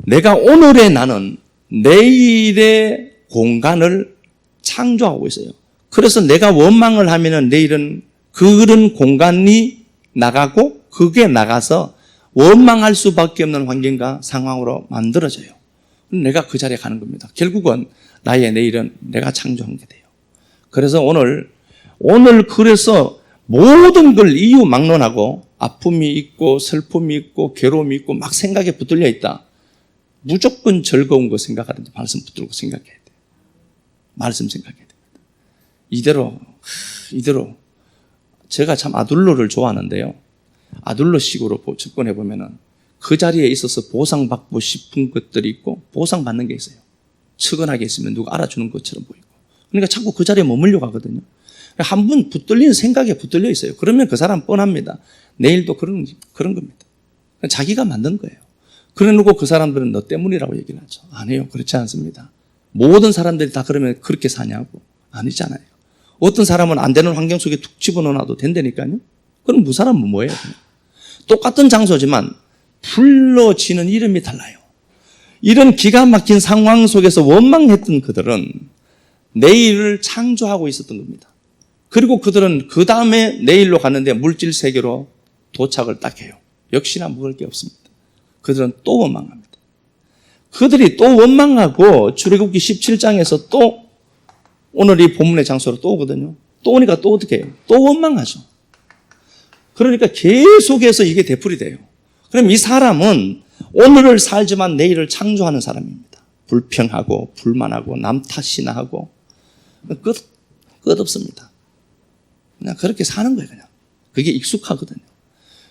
Speaker 2: 내가 오늘의 나는 내일의 공간을 창조하고 있어요. 그래서 내가 원망을 하면은 내일은 그런 공간이 나가고 그게 나가서 원망할 수밖에 없는 환경과 상황으로 만들어져요. 내가 그 자리에 가는 겁니다. 결국은 나의 내일은 내가 창조한 게 돼요. 그래서 오늘 그래서 모든 걸 이유 막론하고 아픔이 있고 슬픔이 있고 괴로움이 있고 막 생각에 붙들려 있다. 무조건 즐거운 거 생각하는데 말씀 붙들고 생각해야 돼요. 말씀 생각해야 됩니다. 이대로 제가 참 아둘러를 좋아하는데요. 아둘러식으로 접근해 보면은 그 자리에 있어서 보상받고 싶은 것들이 있고 보상받는 게 있어요. 측은하게 있으면 누가 알아주는 것처럼 보이고. 그러니까 자꾸 그 자리에 머물려 가거든요. 한 번 붙들리는 생각에 붙들려 있어요. 그러면 그 사람 뻔합니다. 내일도 그런 겁니다. 자기가 만든 거예요. 그래 놓고 그 사람들은 너 때문이라고 얘기를 하죠. 아니에요. 그렇지 않습니다. 모든 사람들이 다 그러면 그렇게 사냐고. 아니잖아요. 어떤 사람은 안 되는 환경 속에 툭 집어넣어놔도 된다니까요. 그럼 그 사람은 뭐예요? 똑같은 장소지만 불러지는 이름이 달라요. 이런 기가 막힌 상황 속에서 원망했던 그들은 내일을 창조하고 있었던 겁니다. 그리고 그들은 그 다음에 내일로 갔는데 물질 세계로 도착을 딱 해요. 역시나 먹을 게 없습니다. 그들은 또 원망합니다. 그들이 또 원망하고 출애굽기 17장에서 또 오늘 이 본문의 장소로 또 오거든요. 또 오니까 또 어떻게 해요? 또 원망하죠. 그러니까 계속해서 이게 되풀이 돼요. 그럼 이 사람은 오늘을 살지만 내일을 창조하는 사람입니다. 불평하고 불만하고 남 탓이나 하고 끝없습니다. 그냥 그렇게 사는 거예요. 그냥 그게 익숙하거든요.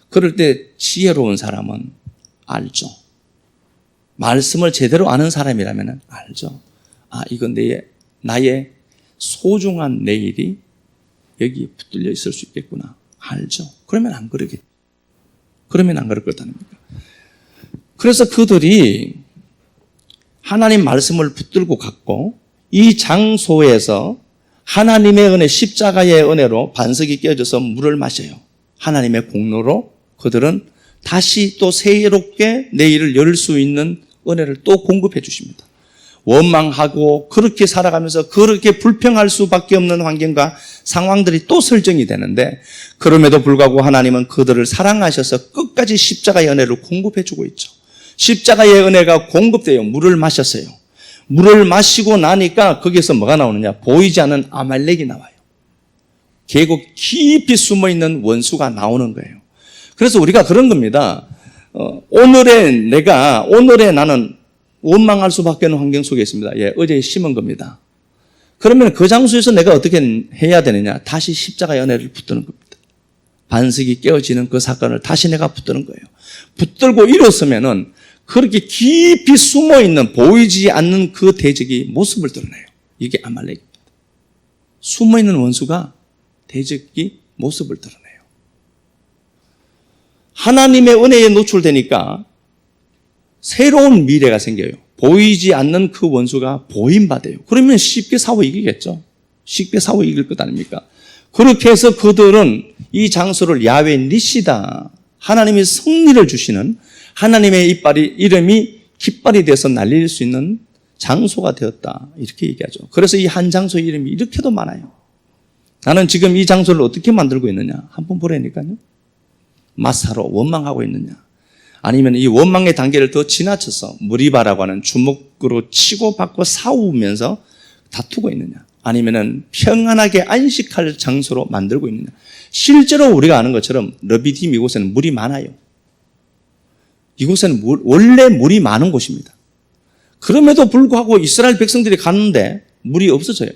Speaker 2: 그럴 때 지혜로운 사람은 알죠. 말씀을 제대로 아는 사람이라면 알죠. 아, 이건 나의 소중한 내일이 여기에 붙들려 있을 수 있겠구나. 알죠. 그러면 안 그럴 거다는 겁니다. 그래서 그들이 하나님 말씀을 붙들고 갔고 이 장소에서 하나님의 은혜, 십자가의 은혜로 반석이 깨어져서 물을 마셔요. 하나님의 공로로 그들은 다시 또 새롭게 내일을 열 수 있는 은혜를 또 공급해 주십니다. 원망하고 그렇게 살아가면서 그렇게 불평할 수밖에 없는 환경과 상황들이 또 설정이 되는데 그럼에도 불구하고 하나님은 그들을 사랑하셔서 끝까지 십자가의 은혜를 공급해 주고 있죠. 십자가의 은혜가 공급돼요. 물을 마셨어요. 물을 마시고 나니까 거기서 뭐가 나오느냐? 보이지 않는 아말렉이 나와요. 계곡 깊이 숨어있는 원수가 나오는 거예요. 그래서 우리가 그런 겁니다. 오늘의 나는 원망할 수밖에 없는 환경 속에 있습니다. 예, 어제 심은 겁니다. 그러면 그 장소에서 내가 어떻게 해야 되느냐? 다시 십자가의 은혜를 붙드는 겁니다. 반석이 깨어지는 그 사건을 다시 내가 붙드는 거예요. 붙들고 일어서면은 그렇게 깊이 숨어있는 보이지 않는 그 대적이 모습을 드러내요. 이게 아말렉입니다. 숨어있는 원수가 대적이 모습을 드러내요. 하나님의 은혜에 노출되니까 새로운 미래가 생겨요. 보이지 않는 그 원수가 보임 받아요. 그러면 쉽게 싸워 이기겠죠. 쉽게 싸워 이길 것 아닙니까? 그렇게 해서 그들은 이 장소를 야훼 니시다, 하나님이 승리를 주시는, 하나님의 이름이 깃발이 돼서 날릴 수 있는 장소가 되었다, 이렇게 얘기하죠. 그래서 이 한 장소의 이름이 이렇게도 많아요. 나는 지금 이 장소를 어떻게 만들고 있느냐 한번 보라니까요. 마사로 원망하고 있느냐, 아니면 이 원망의 단계를 더 지나쳐서 무리바라고 하는 주먹으로 치고받고 싸우면서 다투고 있느냐, 아니면은 평안하게 안식할 장소로 만들고 있느냐. 실제로 우리가 아는 것처럼 르비딤 이곳에는 물이 많아요. 이곳에는 원래 물이 많은 곳입니다. 그럼에도 불구하고 이스라엘 백성들이 갔는데 물이 없어져요.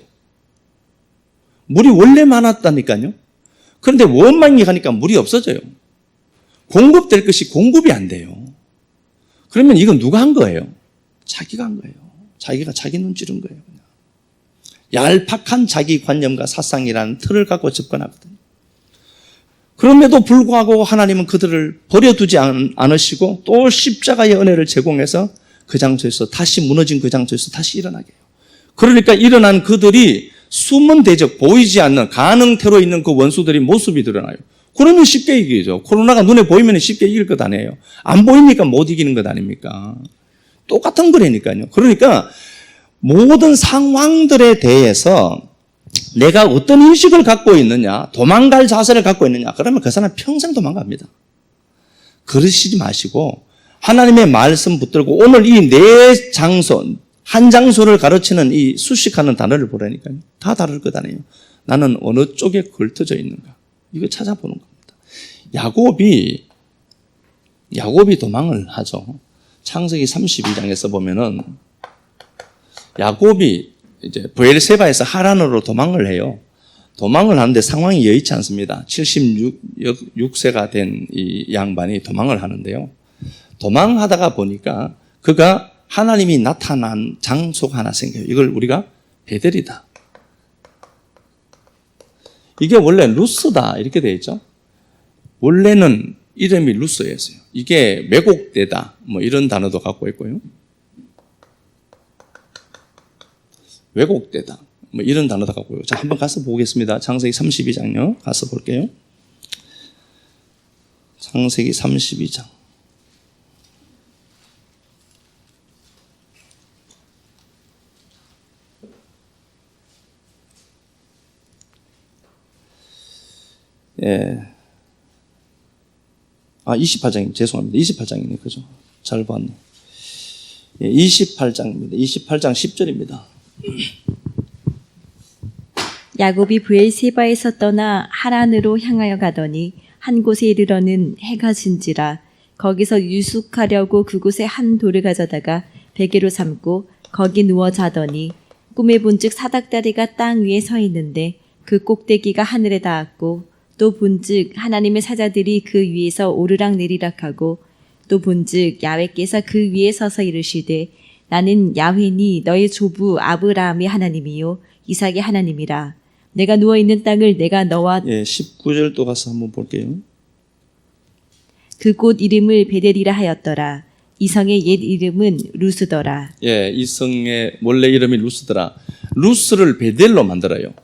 Speaker 2: 물이 원래 많았다니까요. 그런데 원망이 가니까 물이 없어져요. 공급될 것이 공급이 안 돼요. 그러면 이건 누가 한 거예요? 자기가 한 거예요. 자기가 자기 눈 찌른 거예요. 그냥. 얄팍한 자기 관념과 사상이라는 틀을 갖고 접근하거든요. 그럼에도 불구하고 하나님은 그들을 버려두지 않으시고 또 십자가의 은혜를 제공해서 그 장소에서 다시 무너진 그 장소에서 다시 일어나게 해요. 그러니까 일어난 그들이 숨은 대적, 보이지 않는 가능태로 있는 그 원수들이 모습이 드러나요. 그러면 쉽게 이기죠. 코로나가 눈에 보이면 쉽게 이길 것 아니에요. 안 보이니까 못 이기는 것 아닙니까? 똑같은 거라니까요. 그러니까 모든 상황들에 대해서 내가 어떤 인식을 갖고 있느냐, 도망갈 자세를 갖고 있느냐, 그러면 그 사람 평생 도망갑니다. 그러시지 마시고 하나님의 말씀 붙들고 오늘 이 네 장소, 한 장소를 가르치는 이 수식하는 단어를 보라니까요. 다 다를 것 아니에요. 나는 어느 쪽에 걸터져 있는가, 이거 찾아보는 겁니다. 야곱이 도망을 하죠. 창세기 32장에서 보면은 야곱이 이제 브엘세바에서 하란으로 도망을 해요. 도망을 하는데 상황이 여의치 않습니다. 76세가 된 이 양반이 도망을 하는데요. 도망하다가 보니까 그가 하나님이 나타난 장소가 하나 생겨요. 이걸 우리가 베델이다. 이게 원래 루스다 이렇게 되어 있죠. 원래는 이름이 루스였어요. 이게 왜곡되다 뭐 이런 단어도 갖고 있고요. 왜곡되다 뭐 이런 단어도 갖고 있고요. 자, 한번 가서 보겠습니다. 창세기 32장요. 가서 볼게요. 창세기 32장. 예. 28장입니다. 죄송합니다. 28장이네. 그죠? 잘 봤네. 예, 28장입니다. 28장 10절입니다.
Speaker 1: 야곱이 브엘세바에서 떠나 하란으로 향하여 가더니 한 곳에 이르러는 해가 진지라. 거기서 유숙하려고 그곳에 한 돌을 가져다가 베개로 삼고 거기 누워 자더니 꿈에 본즉 사닥다리가 땅 위에 서 있는데 그 꼭대기가 하늘에 닿았고 또 본즉 하나님의 사자들이 그 위에서 오르락 내리락 하고 또 본즉 야훼께서 그 위에 서서 이르시되 나는 야훼니 너의 조부 아브라함의 하나님이요 이삭의 하나님이라. 내가 누워있는 땅을 내가 너와
Speaker 2: 19절 또 가서 한번 볼게요.
Speaker 1: 그곳 이름을 베델이라 하였더라. 이 성의 옛 이름은 루스더라.
Speaker 2: 예, 이 성의 원래 이름이 루스더라. 루스를 베델로 만들어요.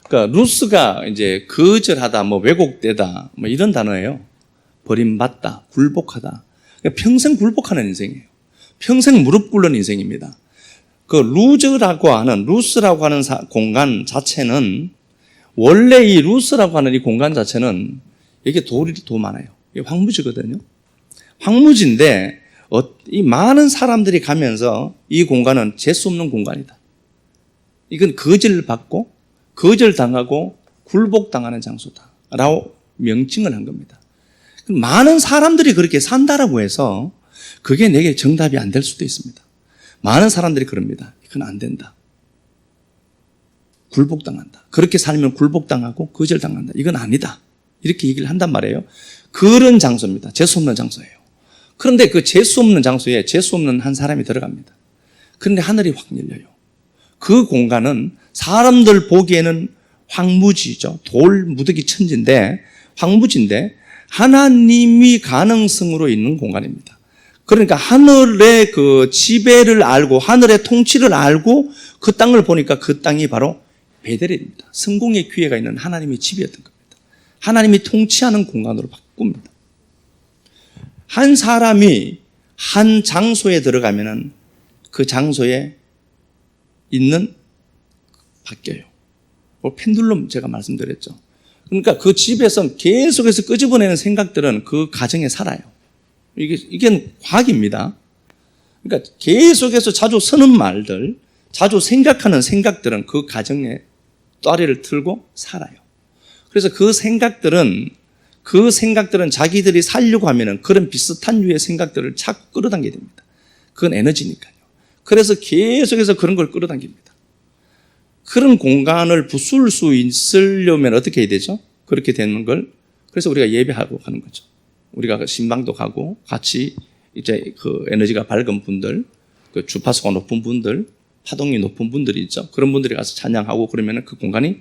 Speaker 2: 그러니까 루스가 이제 거절하다, 뭐 왜곡되다, 뭐 이런 단어예요. 버림받다, 굴복하다. 그러니까 평생 굴복하는 인생이에요. 평생 무릎 꿇는 인생입니다. 그 루즈라고 하는, 루스라고 하는 공간 자체는 원래 이 루스라고 하는 이 공간 자체는 이게 돌이 더 많아요. 이게 황무지거든요. 황무지인데 이 많은 사람들이 가면서 이 공간은 재수 없는 공간이다. 이건 거절받고 거절당하고 굴복당하는 장소다라고 명칭을 한 겁니다. 많은 사람들이 그렇게 산다라고 해서 그게 내게 정답이 안 될 수도 있습니다. 많은 사람들이 그럽니다. 이건 안 된다. 굴복당한다. 그렇게 살면 굴복당하고 거절당한다. 이건 아니다. 이렇게 얘기를 한단 말이에요. 그런 장소입니다. 재수 없는 장소예요. 그런데 그 재수 없는 장소에 재수 없는 한 사람이 들어갑니다. 그런데 하늘이 확 열려요. 그 공간은 사람들 보기에는 황무지죠. 돌 무더기 천지인데 황무지인데 하나님이 가능성으로 있는 공간입니다. 그러니까 하늘의 그 지배를 알고 하늘의 통치를 알고 그 땅을 보니까 그 땅이 바로 베델입니다. 성공의 기회가 있는 하나님의 집이었던 겁니다. 하나님이 통치하는 공간으로 바꿉니다. 한 사람이 한 장소에 들어가면은 그 장소에 있는 바뀌어요. 펜듈럼 제가 말씀드렸죠. 그러니까 그 집에서 계속해서 끄집어내는 생각들은 그 가정에 살아요. 이게 과학입니다. 그러니까 계속해서 자주 쓰는 말들, 자주 생각하는 생각들은 그 가정에 또아리를 틀고 살아요. 그래서 그 생각들은 자기들이 살려고 하면은 그런 비슷한 류의 생각들을 자꾸 끌어당기게 됩니다. 그건 에너지니까요. 그래서 계속해서 그런 걸 끌어당깁니다. 그런 공간을 부술 수 있으려면 어떻게 해야 되죠? 그렇게 되는 걸, 그래서 우리가 예배하고 가는 거죠. 우리가 신방도 가고 같이 이제 그 에너지가 밝은 분들, 그 주파수가 높은 분들, 파동이 높은 분들이 있죠. 그런 분들이 가서 찬양하고 그러면은 그 공간이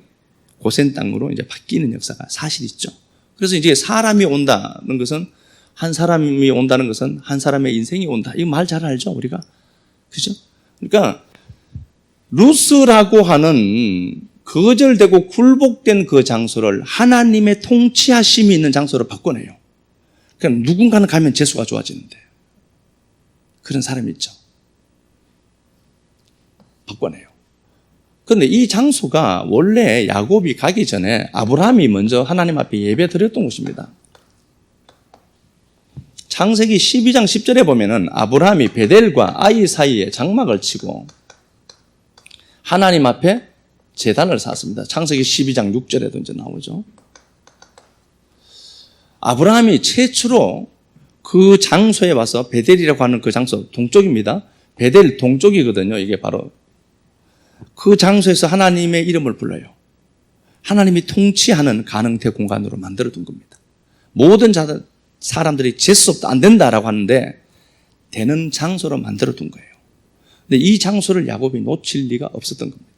Speaker 2: 고센 땅으로 이제 바뀌는 역사가 사실 있죠. 그래서 이제 사람이 온다는 것은 한 사람이 온다는 것은 한 사람의 인생이 온다. 이거 말 잘 알죠, 우리가. 그죠? 그러니까 루스라고 하는 거절되고 굴복된 그 장소를 하나님의 통치하심이 있는 장소로 바꿔내요. 그러니까 누군가는 가면 재수가 좋아지는데 그런 사람이 있죠. 바꿔내요. 그런데 이 장소가 원래 야곱이 가기 전에 아브라함이 먼저 하나님 앞에 예배 드렸던 곳입니다. 창세기 12장 10절에 보면은 아브라함이 베델과 아이 사이에 장막을 치고 하나님 앞에 제단을 쌓았습니다. 창세기 12장 6절에도 이제 나오죠. 아브라함이 최초로 그 장소에 와서 베델이라고 하는 그 장소, 동쪽입니다. 베델 동쪽이거든요. 이게 바로 그 장소에서 하나님의 이름을 불러요. 하나님이 통치하는 가능태 공간으로 만들어둔 겁니다. 모든 사람들이 재수 없다, 안 된다라고 하는데 되는 장소로 만들어둔 거예요. 근데 이 장소를 야곱이 놓칠 리가 없었던 겁니다.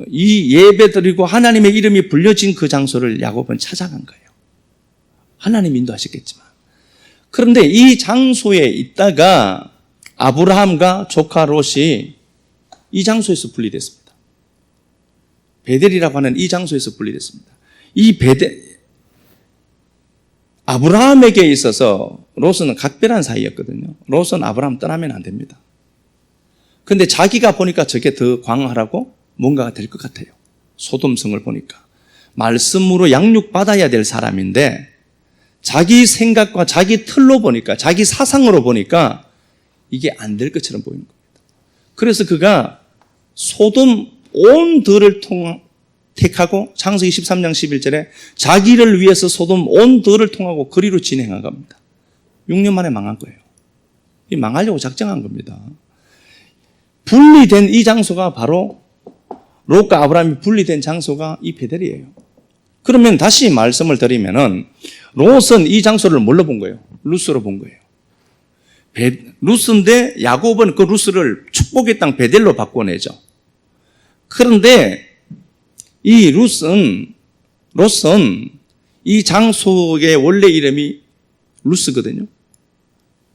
Speaker 2: 이 예배드리고 하나님의 이름이 불려진 그 장소를 야곱은 찾아간 거예요. 하나님 인도하셨겠지만. 그런데 이 장소에 있다가 아브라함과 조카 롯이 이 장소에서 분리됐습니다. 베델이라고 하는 이 장소에서 분리됐습니다. 이 아브라함에게 있어서 롯은 각별한 사이였거든요. 롯은 아브라함 떠나면 안 됩니다. 그런데 자기가 보니까 저게 더 광활하고 뭔가가 될 것 같아요. 소돔성을 보니까. 말씀으로 양육받아야 될 사람인데 자기 생각과 자기 틀로 보니까, 자기 사상으로 보니까 이게 안 될 것처럼 보이는 겁니다. 그래서 그가 소돔 온 들을 택하고 창세기 13장 11절에 자기를 위해서 소돔 온 들을 통하고 거리로 진행한 겁니다. 6년 만에 망한 거예요. 이 망하려고 작정한 겁니다. 분리된 이 장소가 바로 롯과 아브라함이 분리된 장소가 이 베델이에요. 그러면 다시 말씀을 드리면은 롯은 이 장소를 뭘로 본 거예요? 루스로 본 거예요. 루스인데 야곱은 그 루스를 축복의 땅 베델로 바꿔내죠. 그런데 이 롯은 이 장소의 원래 이름이 루스거든요.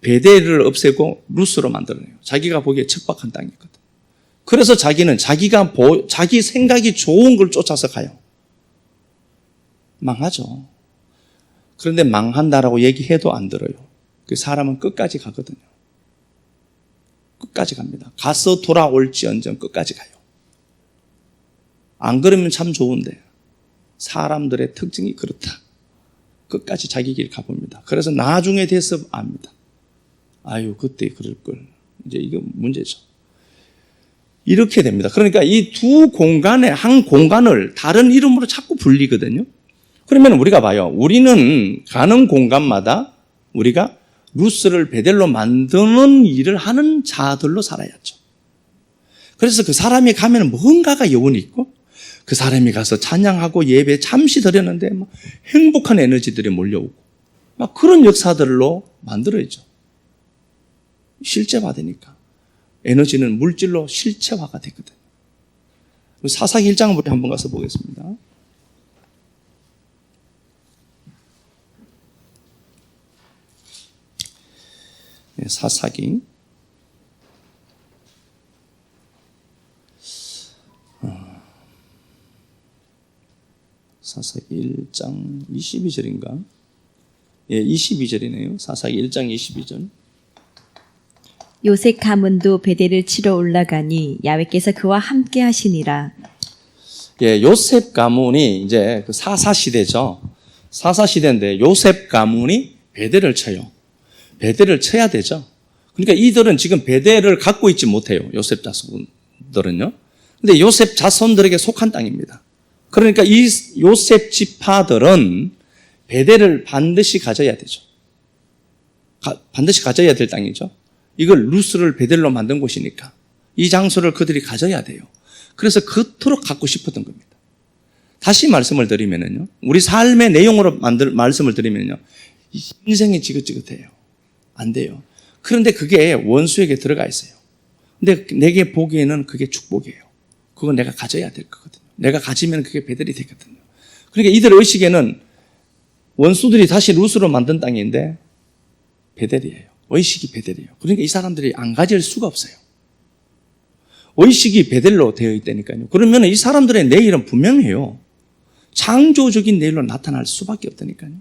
Speaker 2: 베델을 없애고 루스로 만들어내요. 자기가 보기에 척박한 땅이거든. 그래서 자기는 자기 생각이 좋은 걸 쫓아서 가요. 망하죠. 그런데 망한다라고 얘기해도 안 들어요. 그 사람은 끝까지 가거든요. 끝까지 갑니다. 가서 돌아올지언정 끝까지 가요. 안 그러면 참 좋은데 사람들의 특징이 그렇다. 끝까지 자기 길 가봅니다. 그래서 나중에 돼서 압니다. 아유, 그때 그럴 걸. 이제 이거 문제죠. 이렇게 됩니다. 그러니까 이 두 공간에 한 공간을 다른 이름으로 자꾸 불리거든요. 그러면 우리가 봐요. 우리는 가는 공간마다 우리가 루스를 베델로 만드는 일을 하는 자들로 살아야죠. 그래서 그 사람이 가면 뭔가가 여운이 있고 그 사람이 가서 찬양하고 예배 잠시 드렸는데 막 행복한 에너지들이 몰려오고 막 그런 역사들로 만들어야죠. 실제화되니까. 에너지는 물질로 실체화가 되거든요. 사사기 1장을 우리 한번 가서 보겠습니다. 사사기. 사사기 1장 22절인가? 예, 22절이네요. 사사기 1장 22절.
Speaker 1: 요셉 가문도 베델을 치러 올라가니 야훼께서 그와 함께 하시니라.
Speaker 2: 예, 요셉 가문이 이제 그 사사 시대죠. 사사 시대인데 요셉 가문이 베델을 쳐요. 베델을 쳐야 되죠. 그러니까 이들은 지금 베델을 갖고 있지 못해요. 요셉 자손들은요. 근데 요셉 자손들에게 속한 땅입니다. 그러니까 이 요셉 지파들은 베델을 반드시 가져야 되죠. 반드시 가져야 될 땅이죠. 이걸 루스를 베델로 만든 곳이니까 이 장소를 그들이 가져야 돼요. 그래서 그토록 갖고 싶었던 겁니다. 다시 말씀을 드리면요, 우리 삶의 내용으로 말씀을 드리면요, 인생이 지긋지긋해요. 안 돼요. 그런데 그게 원수에게 들어가 있어요. 근데 내게 보기에는 그게 축복이에요. 그건 내가 가져야 될 거거든요. 내가 가지면 그게 베델이 되거든요. 그러니까 이들 의식에는 원수들이 다시 루스로 만든 땅인데 베델이에요. 의식이 베델이에요. 그러니까 이 사람들이 안 가질 수가 없어요. 의식이 베델로 되어 있다니까요. 그러면 이 사람들의 내일은 분명해요. 창조적인 내일로 나타날 수밖에 없다니까요.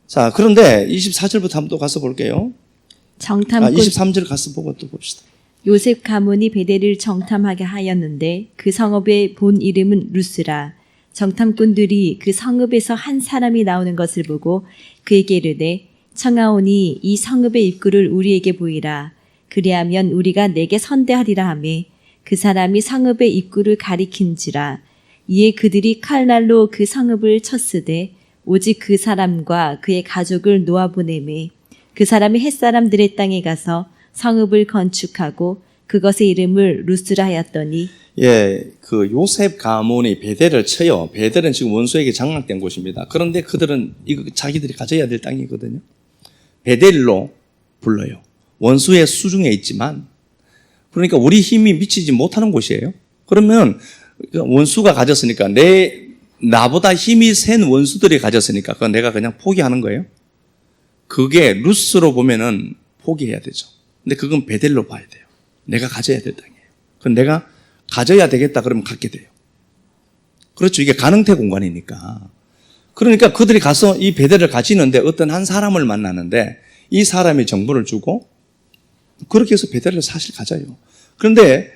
Speaker 2: 자, 그런데 24절부터 한번 또 가서 볼게요.
Speaker 1: 정탐꾼
Speaker 2: 23절 가서 보고 또 봅시다.
Speaker 1: 요셉 가문이 베델을 정탐하게 하였는데 그 성읍의 본 이름은 루스라. 정탐꾼들이 그 성읍에서 한 사람이 나오는 것을 보고 그에게 이르되 청하오니 이 성읍의 입구를 우리에게 보이라. 그리하면 우리가 내게 선대하리라 하매 그 사람이 성읍의 입구를 가리킨지라. 이에 그들이 칼날로 그 성읍을 쳤으되 오직 그 사람과 그의 가족을 놓아보내매 그 사람이 햇사람들의 땅에 가서 성읍을 건축하고 그것의 이름을 루스라 하였더니
Speaker 2: 예, 그 요셉 가문이 베델을 쳐요. 베델은 지금 원수에게 장악된 곳입니다. 그런데 그들은 이거 자기들이 가져야 될 땅이거든요. 베델로 불러요. 원수의 수중에 있지만, 그러니까 우리 힘이 미치지 못하는 곳이에요. 그러면 원수가 가졌으니까 나보다 힘이 센 원수들이 가졌으니까 그건 내가 그냥 포기하는 거예요. 그게 루스로 보면은 포기해야 되죠. 근데 그건 베델로 봐야 돼요. 내가 가져야 될 땅이에요. 그럼 내가 가져야 되겠다 그러면 갖게 돼요. 그렇죠. 이게 가능태 공간이니까. 그러니까 그들이 가서 이 베델을 가지는데 어떤 한 사람을 만나는데 이 사람이 정보를 주고 그렇게 해서 베델을 사실 가져요. 그런데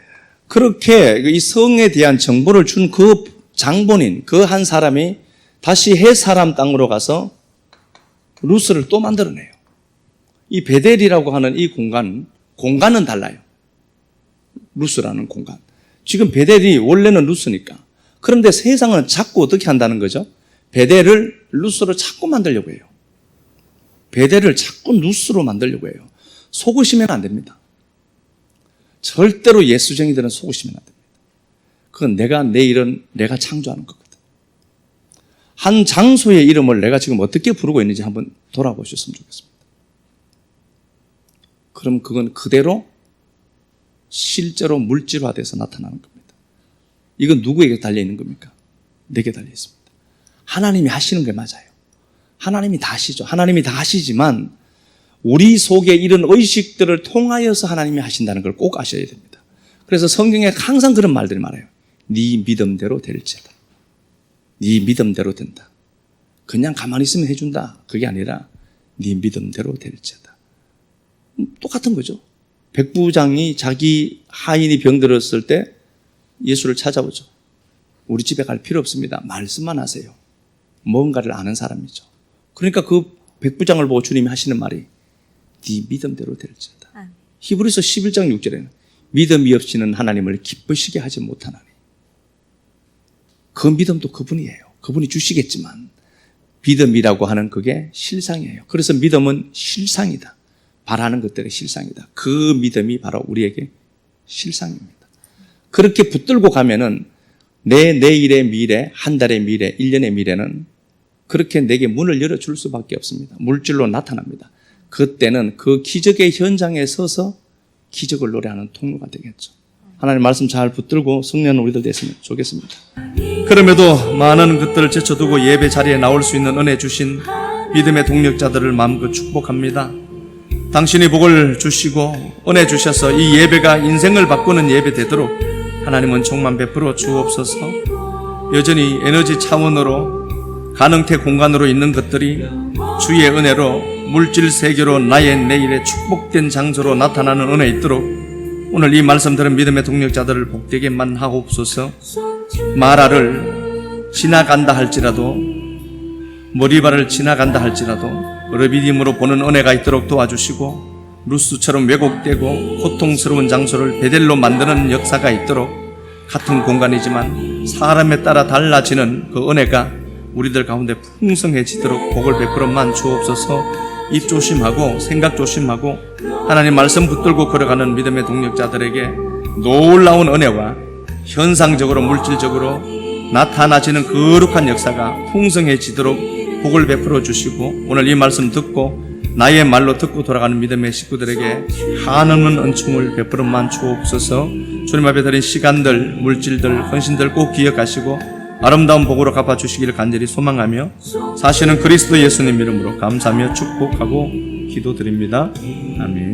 Speaker 2: 그렇게 이 성에 대한 정보를 준 그 장본인, 그 한 사람이 다시 해 사람 땅으로 가서 루스를 또 만들어내요. 이 베델이라고 하는 이 공간은 달라요. 루스라는 공간. 지금 베델이 원래는 루스니까. 그런데 세상은 자꾸 어떻게 한다는 거죠? 베델을 루스로 자꾸 만들려고 해요. 베델을 자꾸 루스로 만들려고 해요. 속으시면 안 됩니다. 절대로 예수쟁이들은 속으시면 안 됩니다. 그건 내 일은 내가 창조하는 거거든. 한 장소의 이름을 내가 지금 어떻게 부르고 있는지 한번 돌아보셨으면 좋겠습니다. 그럼 그건 그대로 실제로 물질화돼서 나타나는 겁니다. 이건 누구에게 달려있는 겁니까? 내게 달려있습니다. 하나님이 하시는 게 맞아요. 하나님이 다 하시죠. 하나님이 다 하시지만 우리 속에 이런 의식들을 통하여서 하나님이 하신다는 걸 꼭 아셔야 됩니다. 그래서 성경에 항상 그런 말들이 많아요. 네 믿음대로 될지다. 네 믿음대로 된다. 그냥 가만히 있으면 해준다. 그게 아니라 네 믿음대로 될지다. 똑같은 거죠. 백부장이 자기 하인이 병들었을 때 예수를 찾아오죠. 우리 집에 갈 필요 없습니다. 말씀만 하세요. 뭔가를 아는 사람이죠. 그러니까 그 백부장을 보고 주님이 하시는 말이 네 믿음대로 될지어다. 히브리서 11장 6절에는 믿음이 없이는 하나님을 기쁘시게 하지 못하나니. 그 믿음도 그분이에요. 그분이 주시겠지만 믿음이라고 하는 그게 실상이에요. 그래서 믿음은 실상이다. 바라는 것들의 실상이다. 그 믿음이 바로 우리에게 실상입니다. 그렇게 붙들고 가면은 내 내일의 미래, 한 달의 미래, 1년의 미래는 그렇게 내게 문을 열어줄 수밖에 없습니다. 물질로 나타납니다. 그때는 그 기적의 현장에 서서 기적을 노래하는 통로가 되겠죠. 하나님 말씀 잘 붙들고 성령 우리들 됐으면 좋겠습니다. 그럼에도 많은 것들을 제쳐두고 예배 자리에 나올 수 있는 은혜 주신 믿음의 동력자들을 마음껏 축복합니다. 당신이 복을 주시고 은혜 주셔서 이 예배가 인생을 바꾸는 예배 되도록 하나님은 총만 베풀어 주옵소서. 여전히 에너지 차원으로 가능태 공간으로 있는 것들이 주의 은혜로 물질 세계로 나의 내일의 축복된 장소로 나타나는 은혜 있도록 오늘 이 말씀 들은 믿음의 동력자들을 복되게만 하옵소서. 마라를 지나간다 할지라도 머리발을 지나간다 할지라도 르비딤으로 보는 은혜가 있도록 도와주시고 루스처럼 왜곡되고 고통스러운 장소를 베델로 만드는 역사가 있도록 같은 공간이지만 사람에 따라 달라지는 그 은혜가 우리들 가운데 풍성해지도록 복을 베풀어만 주옵소서. 입 조심하고 생각 조심하고 하나님 말씀 붙들고 걸어가는 믿음의 동력자들에게 놀라운 은혜와 현상적으로 물질적으로 나타나지는 거룩한 역사가 풍성해지도록 복을 베풀어 주시고 오늘 이 말씀 듣고 나의 말로 듣고 돌아가는 믿음의 식구들에게 한없는 은총을 베풀어만 주옵소서. 주님 앞에 드린 시간들, 물질들, 헌신들 꼭 기억하시고 아름다운 복으로 갚아주시기를 간절히 소망하며 사시는 그리스도 예수님 이름으로 감사하며 축복하고 기도드립니다. 아멘.